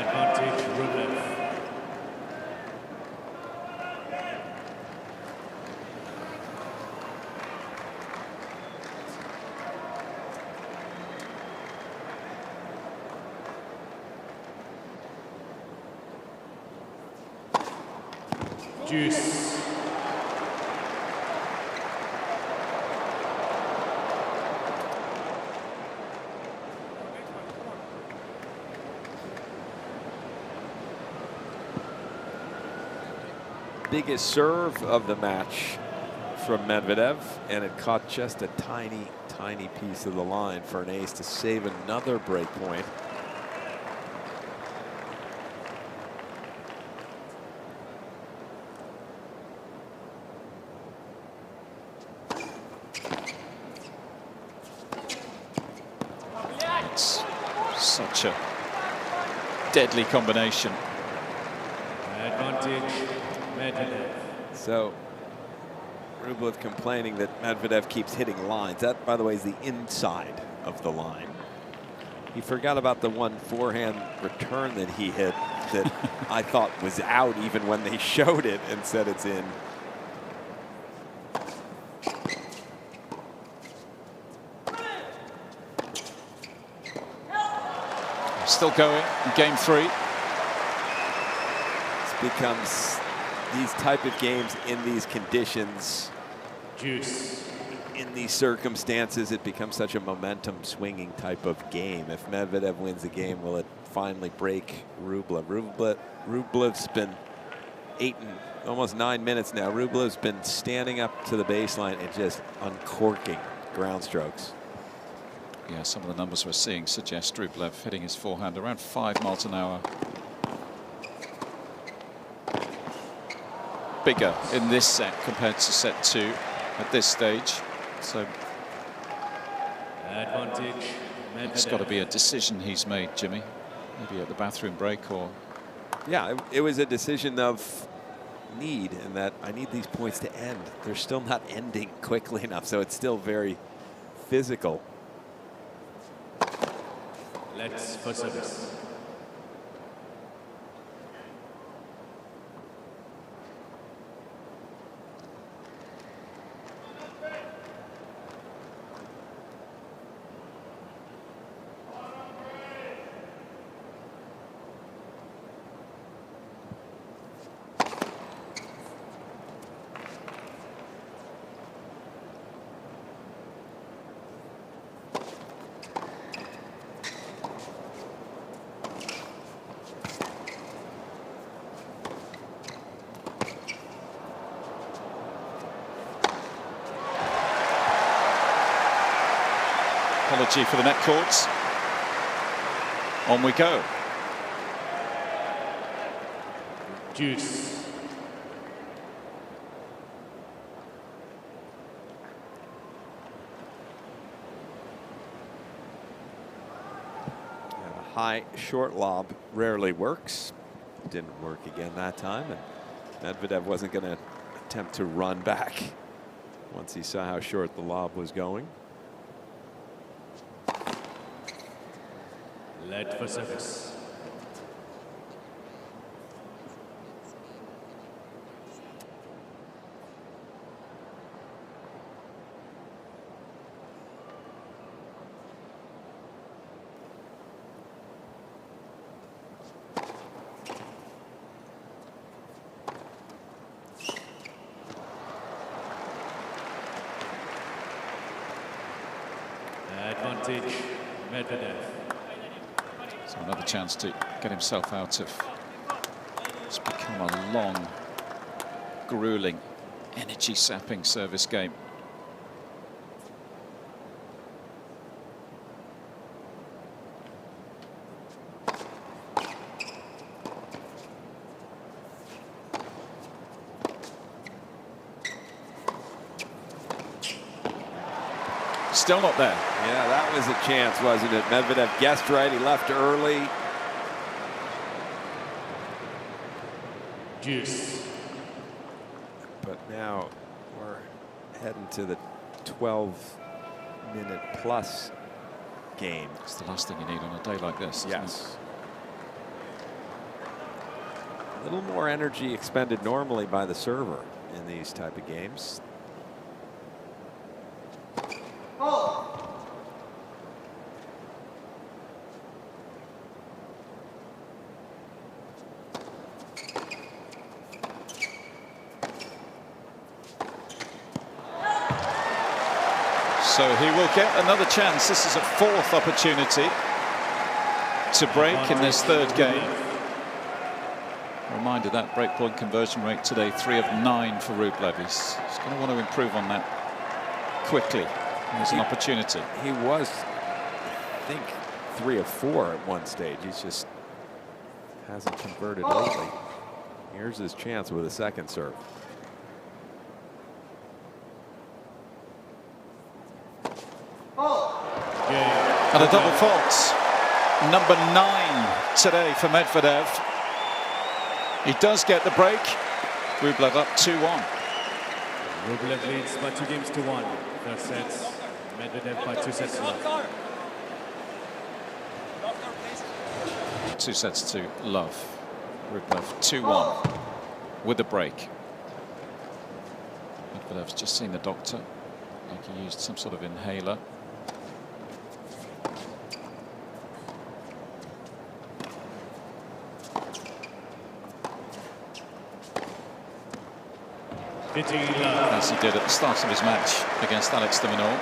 Advantage Rublev. Juice. Biggest serve of the match from Medvedev, and it caught just a tiny, tiny piece of the line for an ace to save another break point. It's such a deadly combination. Advantage Medvedev. So Rublev complaining that Medvedev keeps hitting lines. That, by the way, is the inside of the line. He forgot about the one forehand return that he hit that I thought was out even when they showed it and said it's in. Still going in game 3. It becomes these type of games in these conditions. Juice. In these circumstances, it becomes such a momentum swinging type of game. If Medvedev wins the game, will it finally break Rublev? Rublev's been almost 9 minutes now. Rublev's been standing up to the baseline and just uncorking ground strokes. Yeah, some of the numbers we're seeing suggest Rublev hitting his forehand around 5 miles an hour. Bigger in this set compared to set 2 at this stage. So Advantage Medvedev. it's got to be a decision he's made, Jimmy. Maybe at the bathroom break or... Yeah, it was a decision of need, and that I need these points to end. They're still not ending quickly enough, so it's still very physical. Let's for service. Apology for the net cords. On we go. Juice. High short lob rarely works. Didn't work again that time, and Medvedev wasn't going to attempt to run back once he saw how short the lob was going. Led for service. Advantage, Medvedev. So another chance to get himself out of it's become a long, grueling, energy-sapping service game. Still not there. Yeah, that was a chance, wasn't it? Medvedev guessed right. He left early. Juice. But now we're heading to the 12-minute plus game. It's the last thing you need on a day like this. Yes. A little more energy expended normally by the server in these type of games. So he will get another chance. This is a fourth opportunity to break in this third game. Reminder that breakpoint conversion rate today, 3 of 9 for Rublev. He's going to want to improve on that quickly. There's an opportunity. He was, I think, 3 of 4 at one stage. He's just hasn't converted lately. Here's his chance with a second serve. And a double fault. Number 9 today for Medvedev. He does get the break. Rublev up 2-1. Rublev leads by 2 games to 1. Third set. Medvedev by 2 sets to 1. 2 sets to love. Rublev 2-1 with the break. Medvedev's just seen the doctor. Like he used some sort of inhaler. As he did at the start of his match against Alex de Minaur.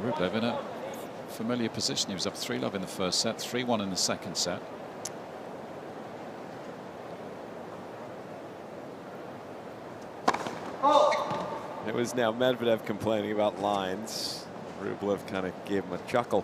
Rublev in a familiar position. He was up 3-love in the first set, 3-1 in the second set. It was now Medvedev complaining about lines. Rublev kind of gave him a chuckle.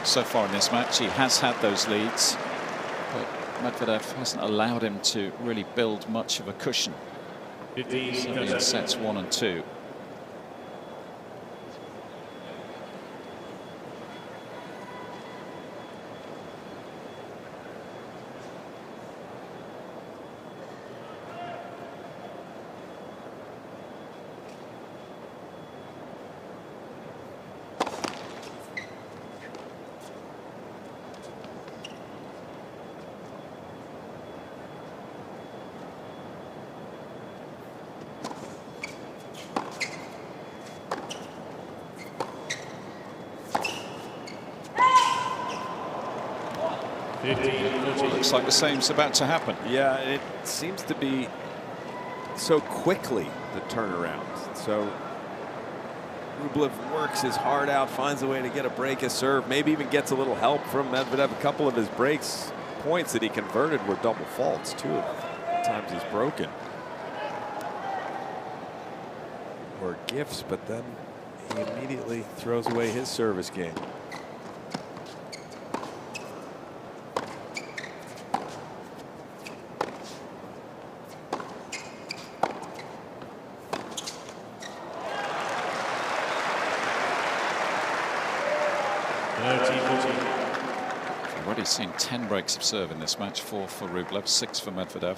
so far in this match. He has had those leads, but Medvedev hasn't allowed him to really build much of a cushion. 15 Certainly in sets 1 and 2. Looks like the same's about to happen. Yeah, it seems to be so quickly, the turnaround. So Rublev works his heart out, finds a way to get a break, a serve, maybe even gets a little help from Medvedev. A couple of his breaks, points that he converted were double faults. 2 of the times he's broken were gifts, but then he immediately throws away his service game. Already seen 10 breaks of serve in this match. 4 for Rublev, 6 for Medvedev.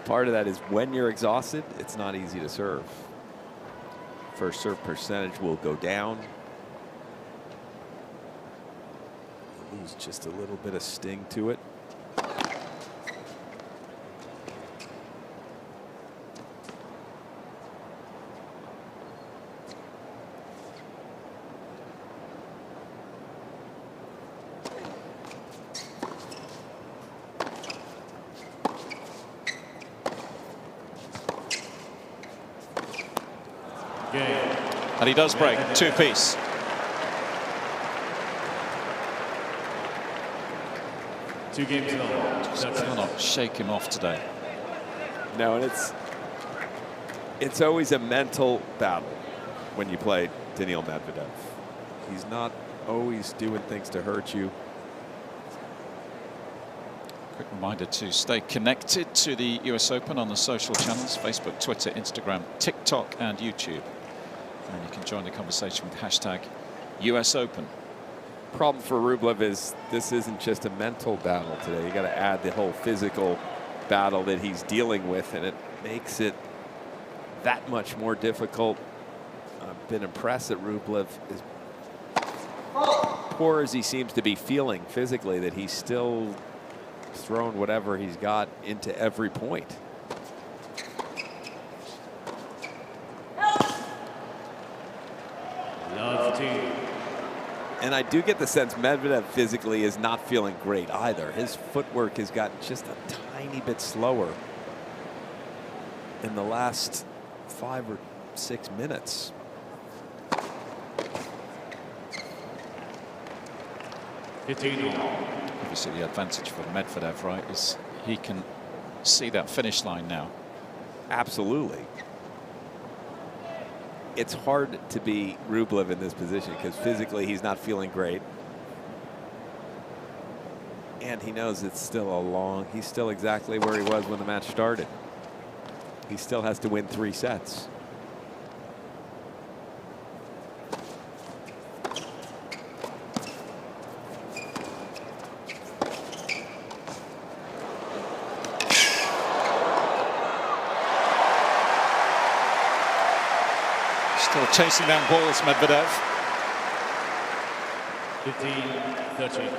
Part of that is when you're exhausted, it's not easy to serve. First serve percentage will go down. Lose just a little bit of sting to it. And he does break, 2-piece. Two games long. Just cannot shake him off today. No, and it's always a mental battle when you play Daniil Medvedev. He's not always doing things to hurt you. Quick reminder to stay connected to the US Open on the social channels, Facebook, Twitter, Instagram, TikTok, and YouTube. And you can join the conversation with hashtag US Open. Problem for Rublev is this isn't just a mental battle today. You got to add the whole physical battle that he's dealing with, and it makes it that much more difficult. I've been impressed that Rublev, is poor as he seems to be feeling physically, that he's still thrown whatever he's got into every point. Love team. And I do get the sense Medvedev physically is not feeling great either. His footwork has gotten just a tiny bit slower in the last 5 or 6 minutes. Obviously the advantage for Medvedev, right, is he can see that finish line now. Absolutely. It's hard to be Rublev in this position because physically he's not feeling great. And he knows it's still he's still exactly where he was when the match started. He still has to win 3 sets. Still chasing down balls, Medvedev. 15-13.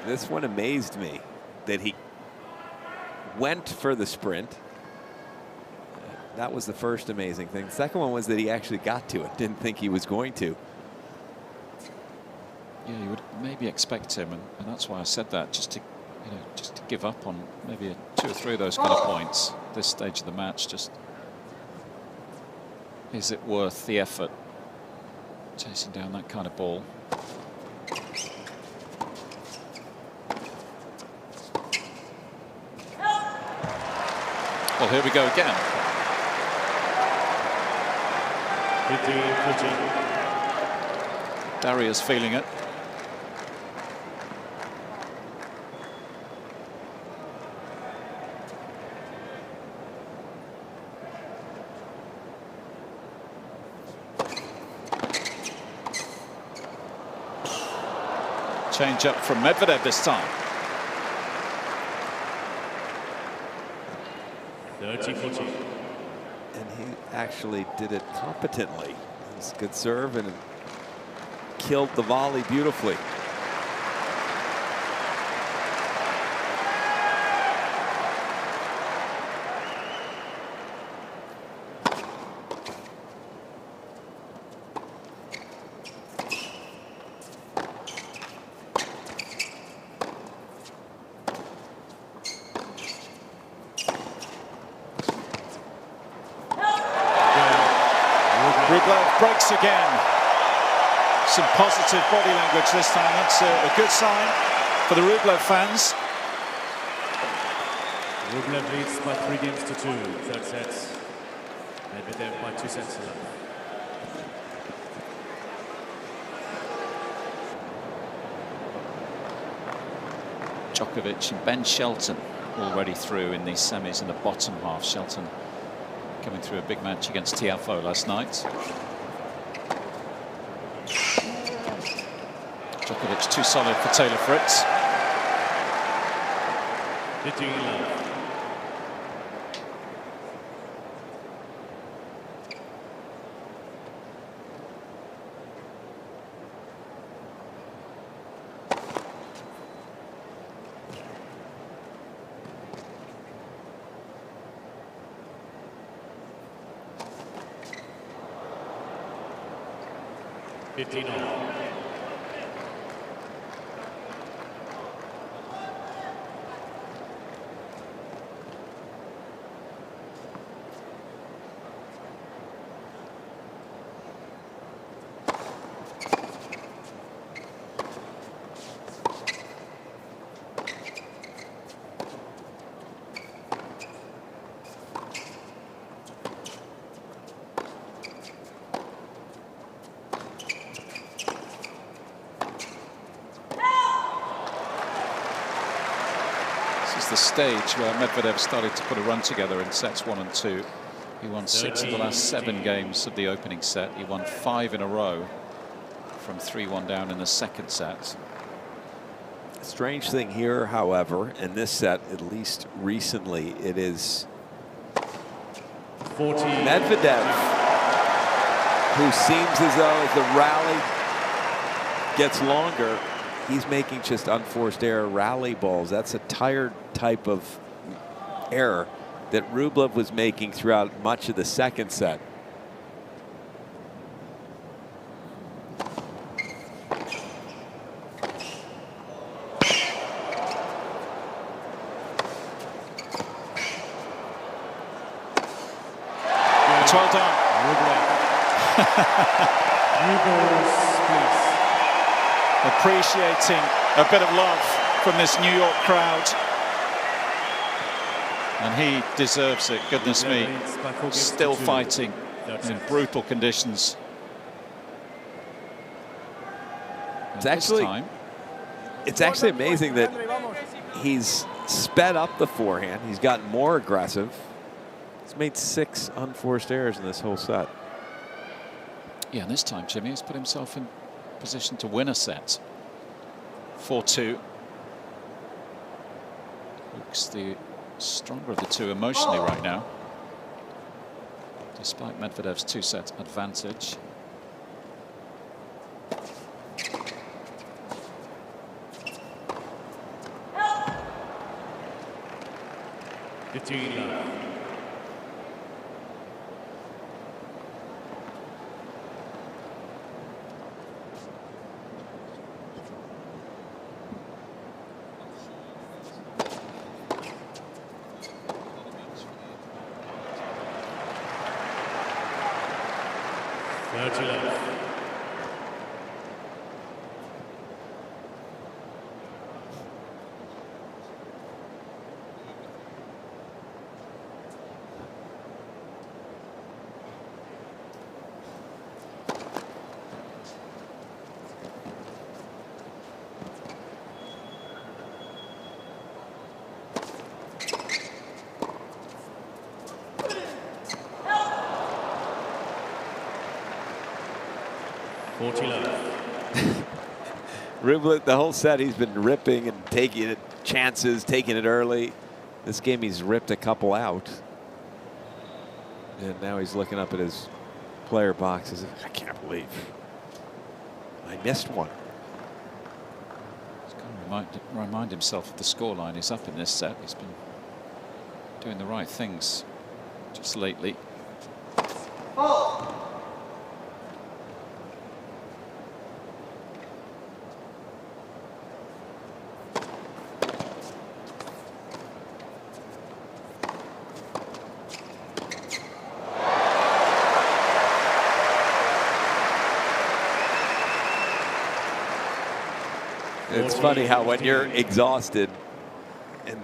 This one amazed me that he went for the sprint. That was the first amazing thing. The second one was that he actually got to it. Didn't think he was going to. Yeah, you would maybe expect him, and that's why I said that, just to, just to give up on maybe 2 or 3 of those kind of points at this stage of the match. Just, is it worth the effort chasing down that kind of ball? Well, here we go again. 15-15. Daria's feeling it. Change up from Medvedev this time. 30-40. And he actually did it competently. It was a good serve and killed the volley beautifully. Rublev breaks again. Some positive body language this time. That's a good sign for the Rublev fans. Rublev leads by 3 games to 2. Third set. Medvedev by 2 sets to love. Djokovic and Ben Shelton already through in these semis in the bottom half. Shelton coming through a big match against Tiafoe last night. Djokovic too solid for Taylor Fritz. 15-love. The stage where Medvedev started to put a run together in sets 1 and 2. He won 6 of the last 7 games of the opening set. He won 5 in a row from 3-1 down in the second set. Strange thing here, however, in this set, at least recently, it is 40. Medvedev who seems as though as the rally gets longer, he's making just unforced error rally balls. That's a tired type of error that Rublev was making throughout much of the second set. It's well done. Appreciating a bit of love from this New York crowd. And he deserves it, goodness me. Still fighting in brutal conditions. It's actually amazing that he's sped up the forehand. He's gotten more aggressive. He's made 6 unforced errors in this whole set. Yeah, and this time Jimmy has put himself in position to win a set. 4-2. Looks the stronger of the two emotionally right now, despite Medvedev's 2-set advantage. 40 love. Rublev, the whole set, he's been ripping and taking it, chances, taking it early. This game, he's ripped a couple out. And now he's looking up at his player box. I can't believe I missed one. He's got to remind himself of the scoreline. He's up in this set. He's been doing the right things just lately. It's funny how when you're exhausted and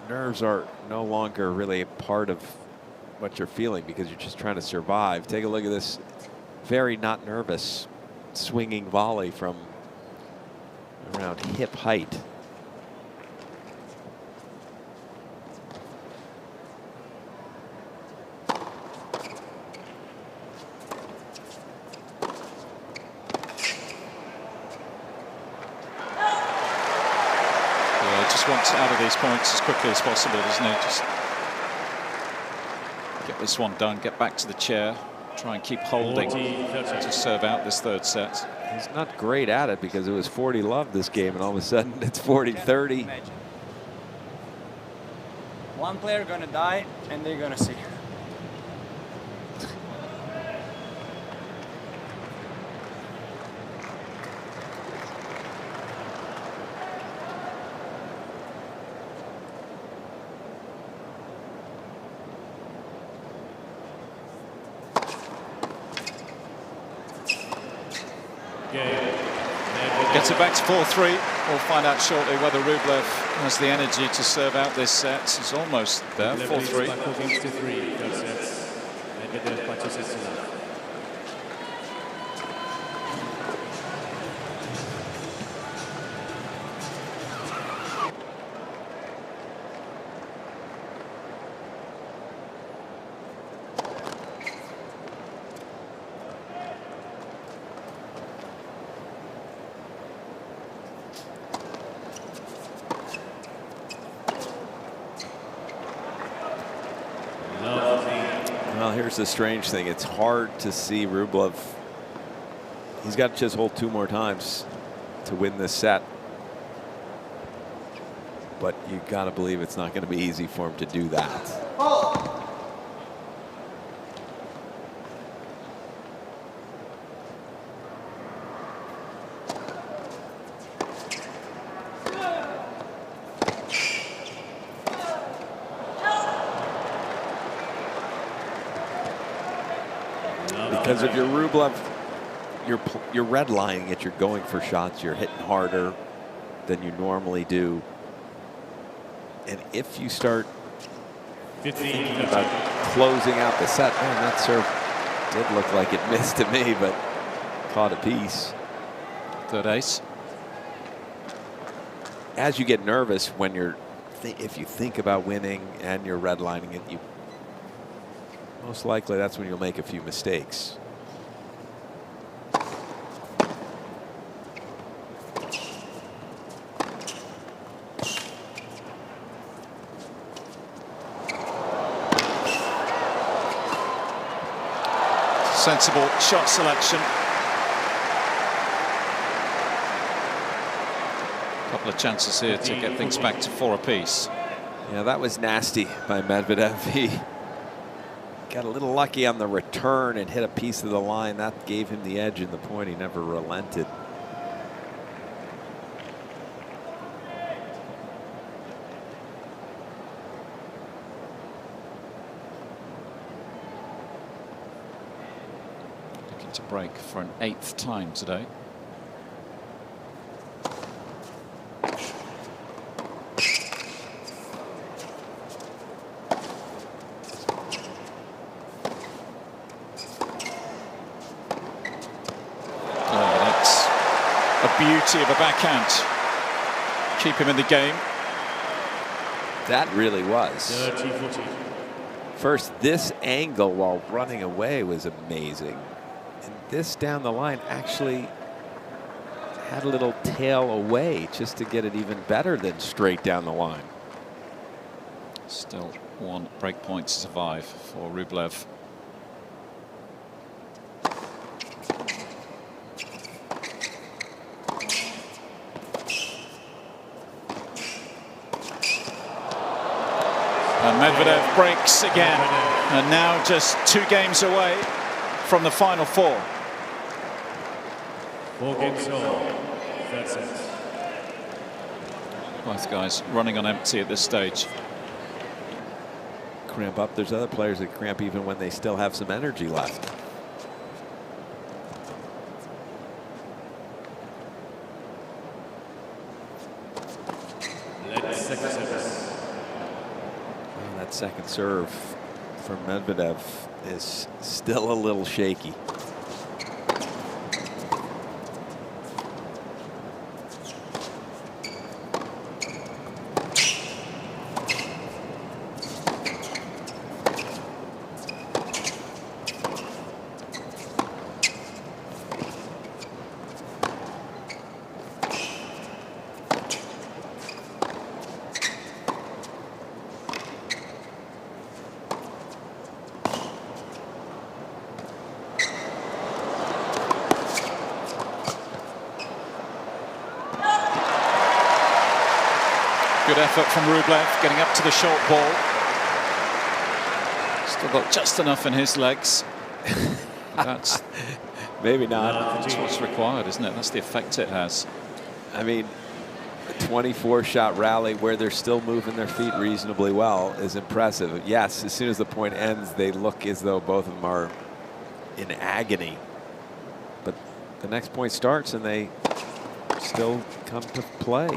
nerves are no longer really a part of what you're feeling because you're just trying to survive. Take a look at this very not nervous swinging volley from around hip height. Wants out of these points as quickly as possible, doesn't he? Just get this one done, get back to the chair, try and keep holding to serve out this third set. He's not great at it because it was 40 love this game, and all of a sudden it's 40-30. One player gonna die, and they're gonna see. Gets it back to 4-3. We'll find out shortly whether Rublev has the energy to serve out this set. He's almost there, 4-3. By 4 games to 3, third sets. Medvedev by 2 sets to love. Well, here's the strange thing. It's hard to see Rublev. He's got to just hold 2 more times to win this set. But you got to believe it's not going to be easy for him to do that. Because of your Rublev, you're redlining it. You're going for shots. You're hitting harder than you normally do. And if you start thinking about closing out the set, man, that serve did look like it missed to me, but caught a piece. Third ace. As you get nervous when you're, if you think about winning and you're redlining it, you most likely that's when you'll make a few mistakes. Sensible shot selection. Couple of chances here to get things back to 4 apiece. Yeah, that was nasty by Medvedev. He got a little lucky on the return and hit a piece of the line. That gave him the edge in the point. He never relented. Looking to break for an 8th time today. Beauty of a backhand. Keep him in the game. That really was. 30-40. First, this angle while running away was amazing. And this down the line actually had a little tail away just to get it even better than straight down the line. Still one break point to survive for Rublev. And Medvedev breaks again, and now just 2 games away from the final 4. 4 games all. Third set. Both guys running on empty at this stage. Cramp up. There's other players that cramp even when they still have some energy left. Second service. Well, that second serve from Medvedev is still a little shaky. Good effort from Rublev, getting up to the short ball. Still got just enough in his legs. That's maybe not. That's what's required, isn't it? That's the effect it has. I mean, a 24-shot rally where they're still moving their feet reasonably well is impressive. Yes, as soon as the point ends, they look as though both of them are in agony. But the next point starts and they still come to play.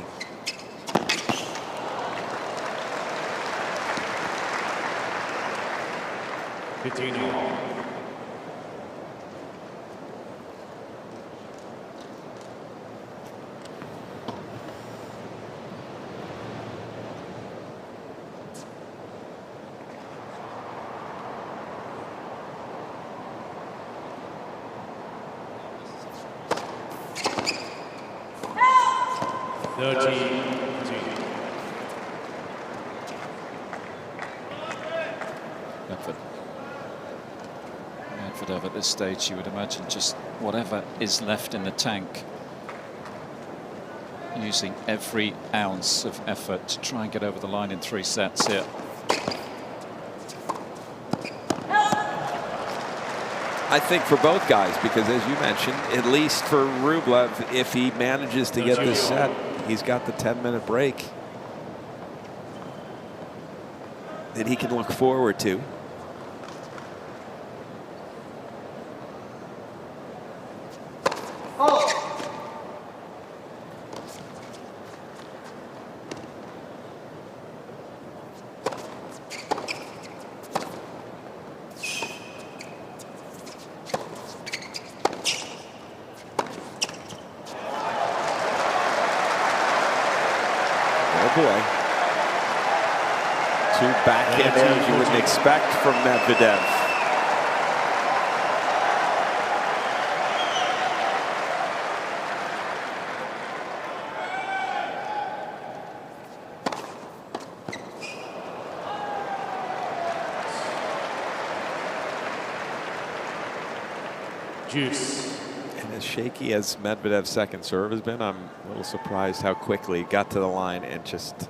Continue. Medvedev at this stage, you would imagine just whatever is left in the tank, using every ounce of effort to try and get over the line in 3 sets here. I think for both guys, because as you mentioned, at least for Rublev, if he manages to get this set, he's got the 10-minute break that he can look forward to. Boy. 2 backhanders you wouldn't expect from Medvedev. Juice. And as shaky as Medvedev's second serve has been, I'm a little surprised how quickly he got to the line and just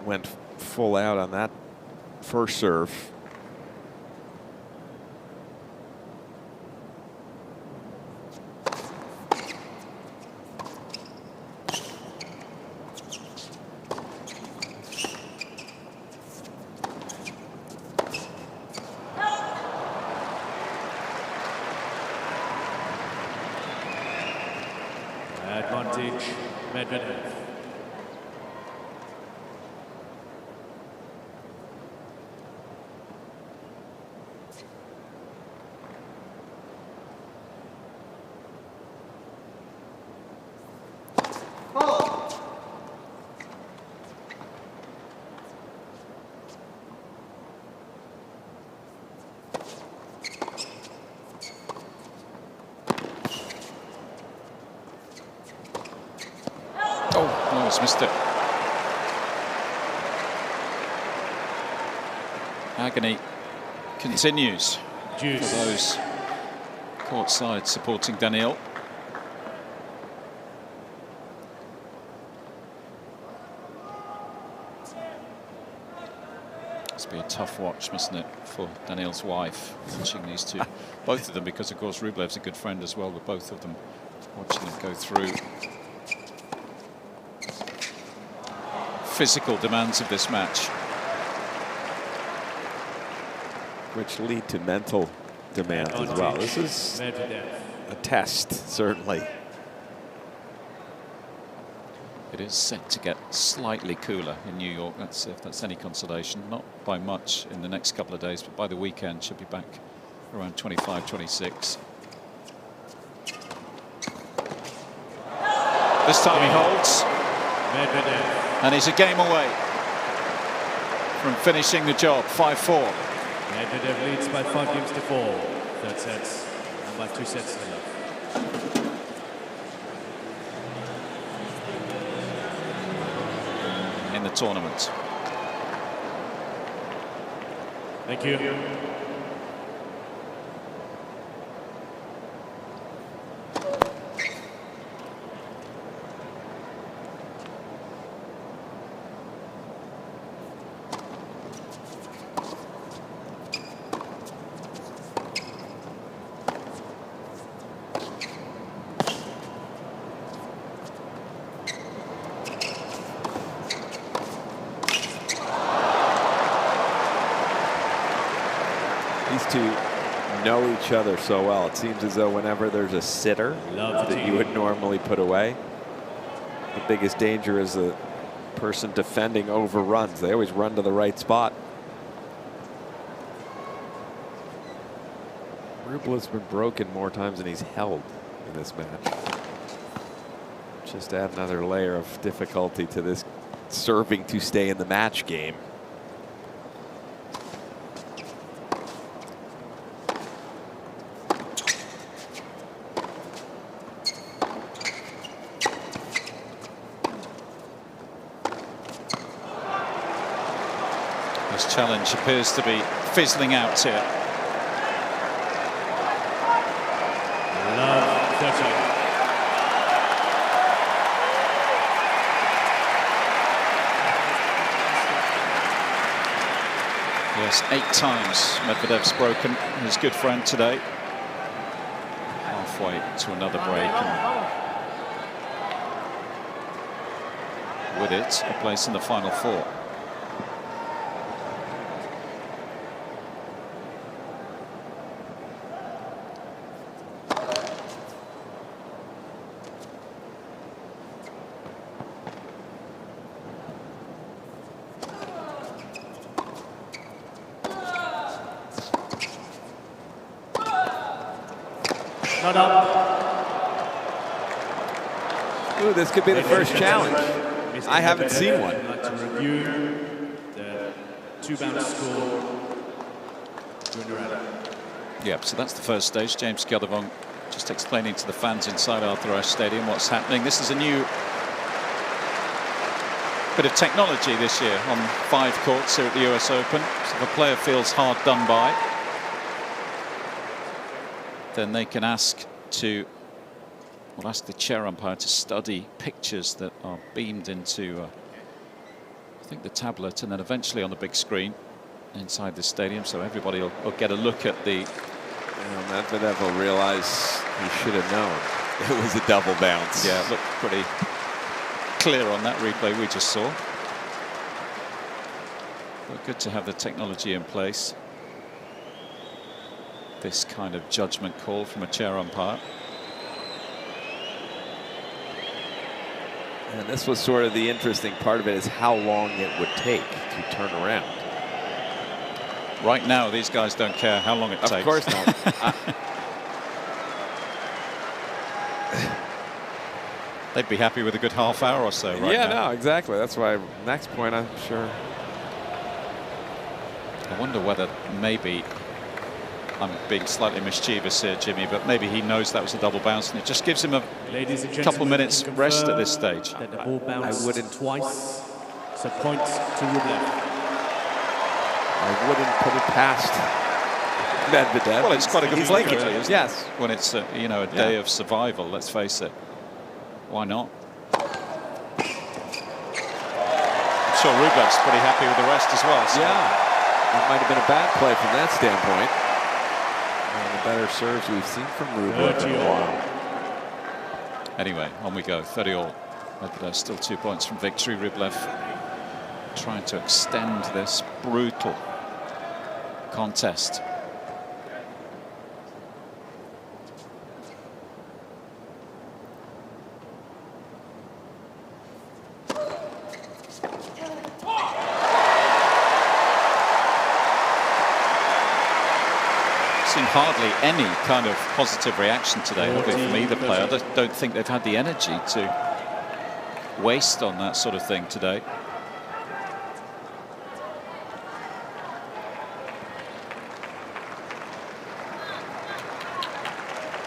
went full out on that first serve. Advantage, Medvedev. he's missed it. Agony continues for those courtside supporting Daniil. Must be a tough watch, mustn't it, for Daniil's wife, watching these two, both of them, because of course Rublev's a good friend as well, with both of them, watching them go through physical demands of this match, which lead to mental demands as well. This is a test, certainly. It is set to get slightly cooler in New York. That's, if that's any consolation. Not by much in the next couple of days, but by the weekend should be back around 25, 26. This time he holds. Medvedev. And he's a game away from finishing the job. 5-4. Medvedev leads by 5 games to 4. Third sets, and by 2 sets to love. In the tournament. Thank you. To know each other so well. It seems as though whenever there's a sitter that you would normally put away, the biggest danger is the person defending overruns. They always run to the right spot. Rublev's been broken more times than he's held in this match. Just add another layer of difficulty to this serving to stay in the match game. This challenge appears to be fizzling out here. Love 30. Yes, 8 times Medvedev's broken his good friend today. Halfway to another break. And with it, a place in the final 4. Not up. Ooh, this could be the first challenge. I haven't seen one. I'd like to review the 2-bound score during the round. Yep, so that's the first stage. James Gyadovong just explaining to the fans inside Arthur Ashe Stadium what's happening. This is a new bit of technology this year on 5 courts here at the US Open. So if a player feels hard done by, then they can ask the chair umpire to study pictures that are beamed into, I think, the tablet, and then eventually on the big screen inside the stadium, so everybody will get a look at the. Medvedev will realize he should have known it was a double bounce. Yeah, it looked pretty clear on that replay we just saw. But good to have the technology in place. This kind of judgment call from a chair umpire. And this was sort of the interesting part of it, is how long it would take to turn around. Right now, these guys don't care how long it takes. Of course not. They'd be happy with a good half hour or so right yeah, now. no, exactly. That's why next point, I'm sure. I wonder whether maybe I'm being slightly mischievous here, Jimmy, but maybe he knows that was a double bounce, and it just gives him a couple of minutes rest at this stage. That the ball bounced I wouldn't twice. So point to Rublev. I wouldn't put it past Medvedev. Well, it's quite a good play, really, isn't yes. it? When it's you know, a day of survival, let's face it. Why not? I'm sure Rublev's pretty happy with the rest as well. So. Yeah. It might have been a bad play from that standpoint. One of the better serves we've seen from Rublev in a while. Anyway, on we go. 30-all. Medvedev still 2 points from victory. Rublev trying to extend this brutal contest. Hardly any kind of positive reaction today from either player. I don't think they've had the energy to waste on that sort of thing today.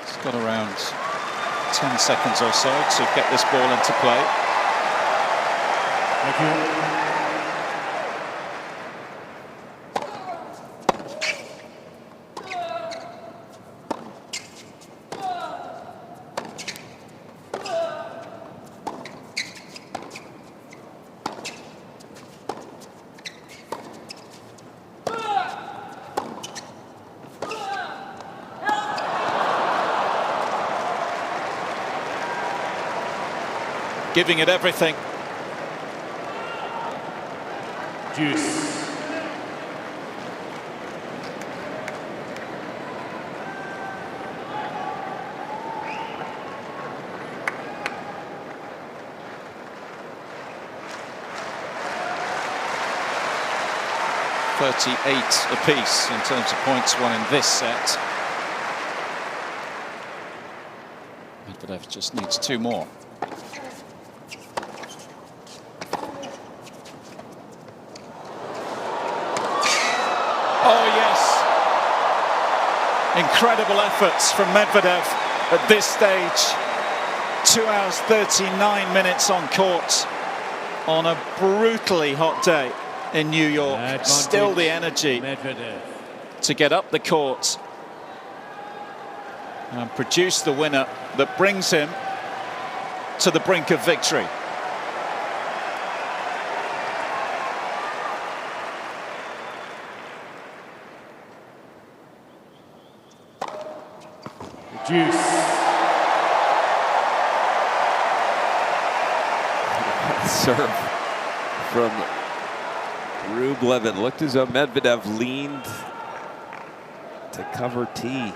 It's got around 10 seconds or so to get this ball into play. Thank you. Giving it everything. Juice. .38 apiece in terms of points won in this set. Medvedev just needs 2 more. Oh, yes. Incredible efforts from Medvedev at this stage. 2 hours, 39 minutes on court on a brutally hot day in New York. Advantage. Still the energy Medvedev. to get up the court and produce the winner that brings him to the brink of victory. Juice. Serve from Rublev. It looked as though Medvedev leaned to cover T.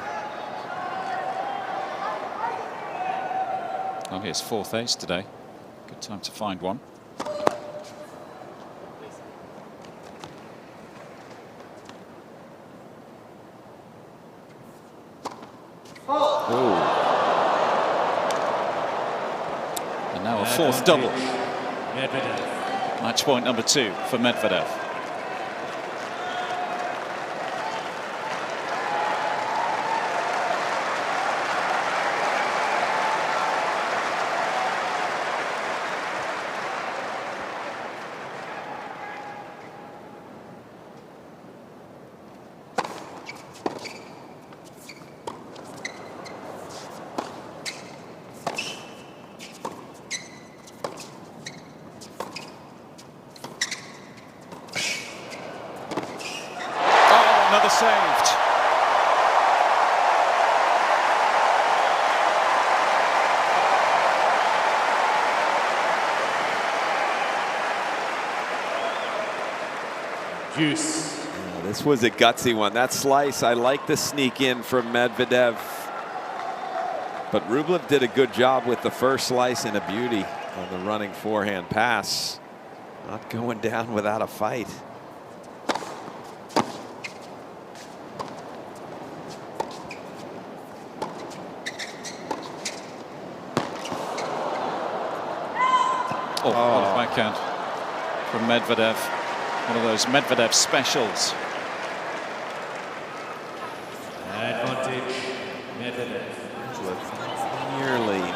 Only his 4th ace today. Good time to find one. And now a 4th double. Medvedev. Match point number 2 for Medvedev. Another saved. Juice. This was a gutsy one. That slice, I like the sneak in from Medvedev. But Rublev did a good job with the first slice and a beauty on the running forehand pass. Not going down without a fight. Oh, backhand from Medvedev. One of those Medvedev specials. Medvedev.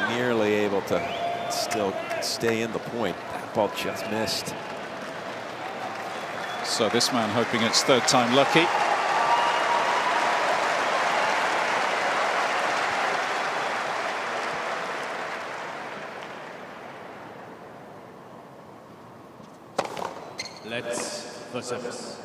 Nearly able to still stay in the point. That ball just missed. So this man hoping it's third time lucky. Let's for service.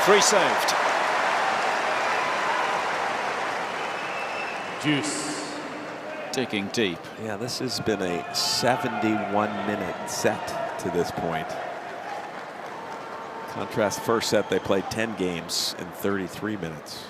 Three saved. Juice. Digging deep. Yeah, this has been a 71-minute set to this point. Contrast, first set they played 10 games in 33 minutes.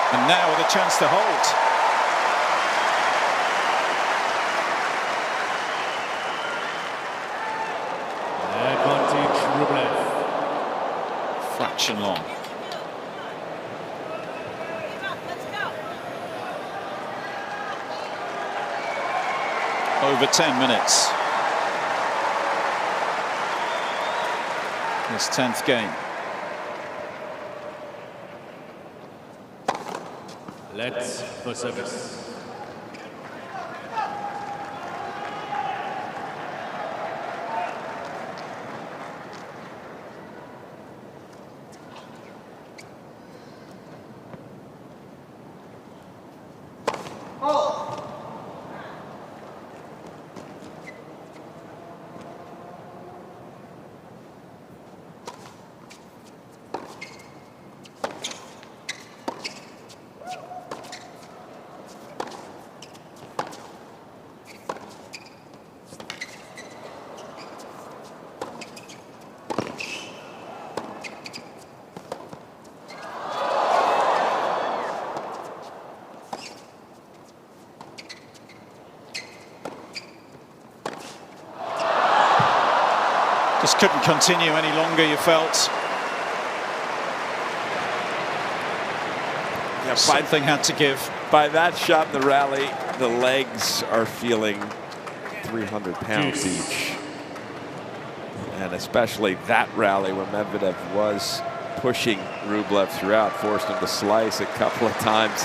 And now with a chance to hold. Advantage Rublev. Fraction long. Over 10 minutes. This 10th game. Let's for service. Just couldn't continue any longer, you felt. Yeah, something had to give. By that shot in the rally, the legs are feeling 300 pounds each. And especially that rally where Medvedev was pushing Rublev throughout, forced him to slice a couple of times.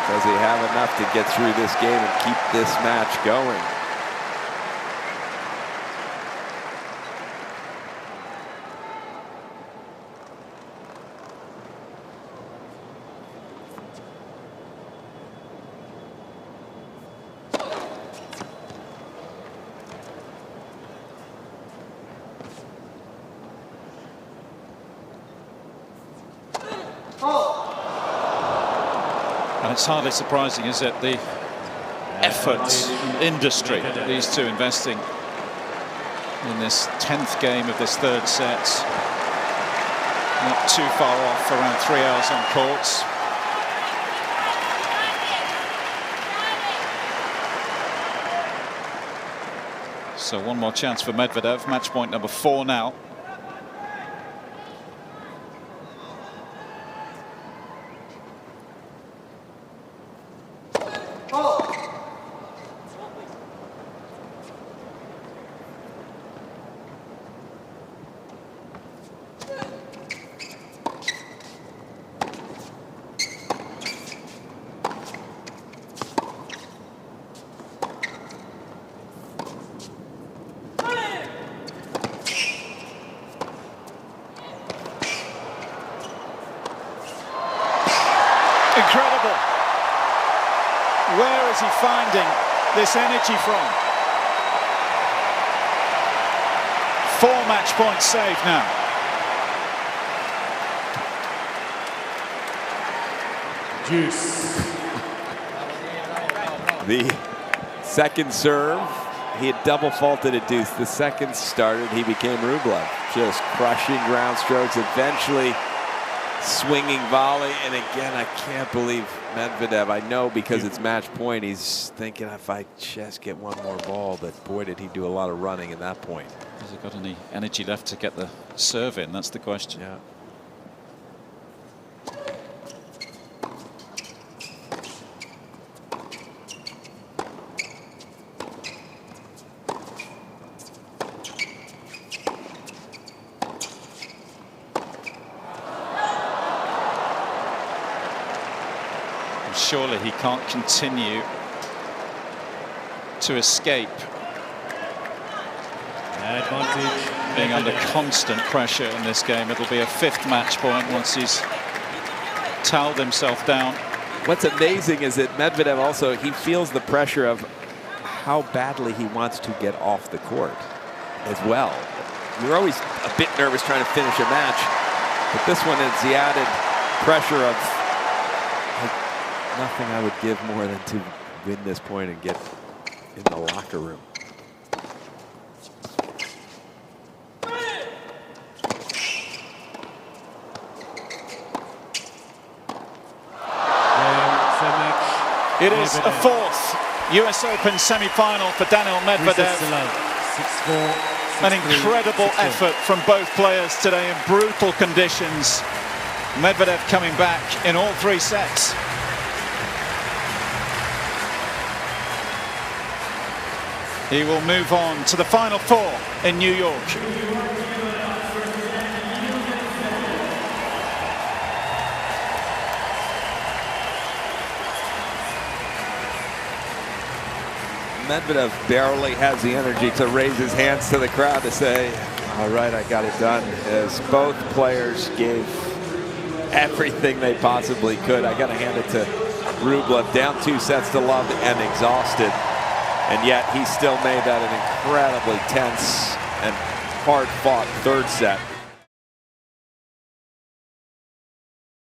Does he have enough to get through this game and keep this match going? And it's hardly surprising, is it, the effort industry, these two investing in this 10th game of this third set. Not too far off, around 3 hours on courts. So one more chance for Medvedev, match point number 4 now. Incredible. Where is he finding this energy from? 4 match points saved now. Deuce. The second serve, he had double faulted at deuce. The second started, he became Rublev. Just crushing ground strokes, eventually swinging volley. And again, I can't believe Medvedev. I know because it's match point, he's thinking if I just get one more ball, but boy, did he do a lot of running at that point. Has he got any energy left to get the serve in? That's the question. Yeah. Surely he can't continue to escape Advantage. being under constant pressure in this game. It'll be a 5th match point once he's toweled himself down. What's amazing is that Medvedev also, he feels the pressure of how badly he wants to get off the court as well. You're always a bit nervous trying to finish a match, but this one is the added pressure of nothing I would give more than to win this point and get in the locker room. It is a 4th US Open semi-final for Daniil Medvedev. 6-4. An incredible effort from both players today in brutal conditions. Medvedev coming back in all 3 sets. He will move on to the Final 4 in New York. Medvedev barely has the energy to raise his hands to the crowd to say, all right, I got it done, as both players gave everything they possibly could. I got to hand it to Rublev, down 2 sets to love and exhausted. And yet he still made that an incredibly tense and hard-fought 3rd set.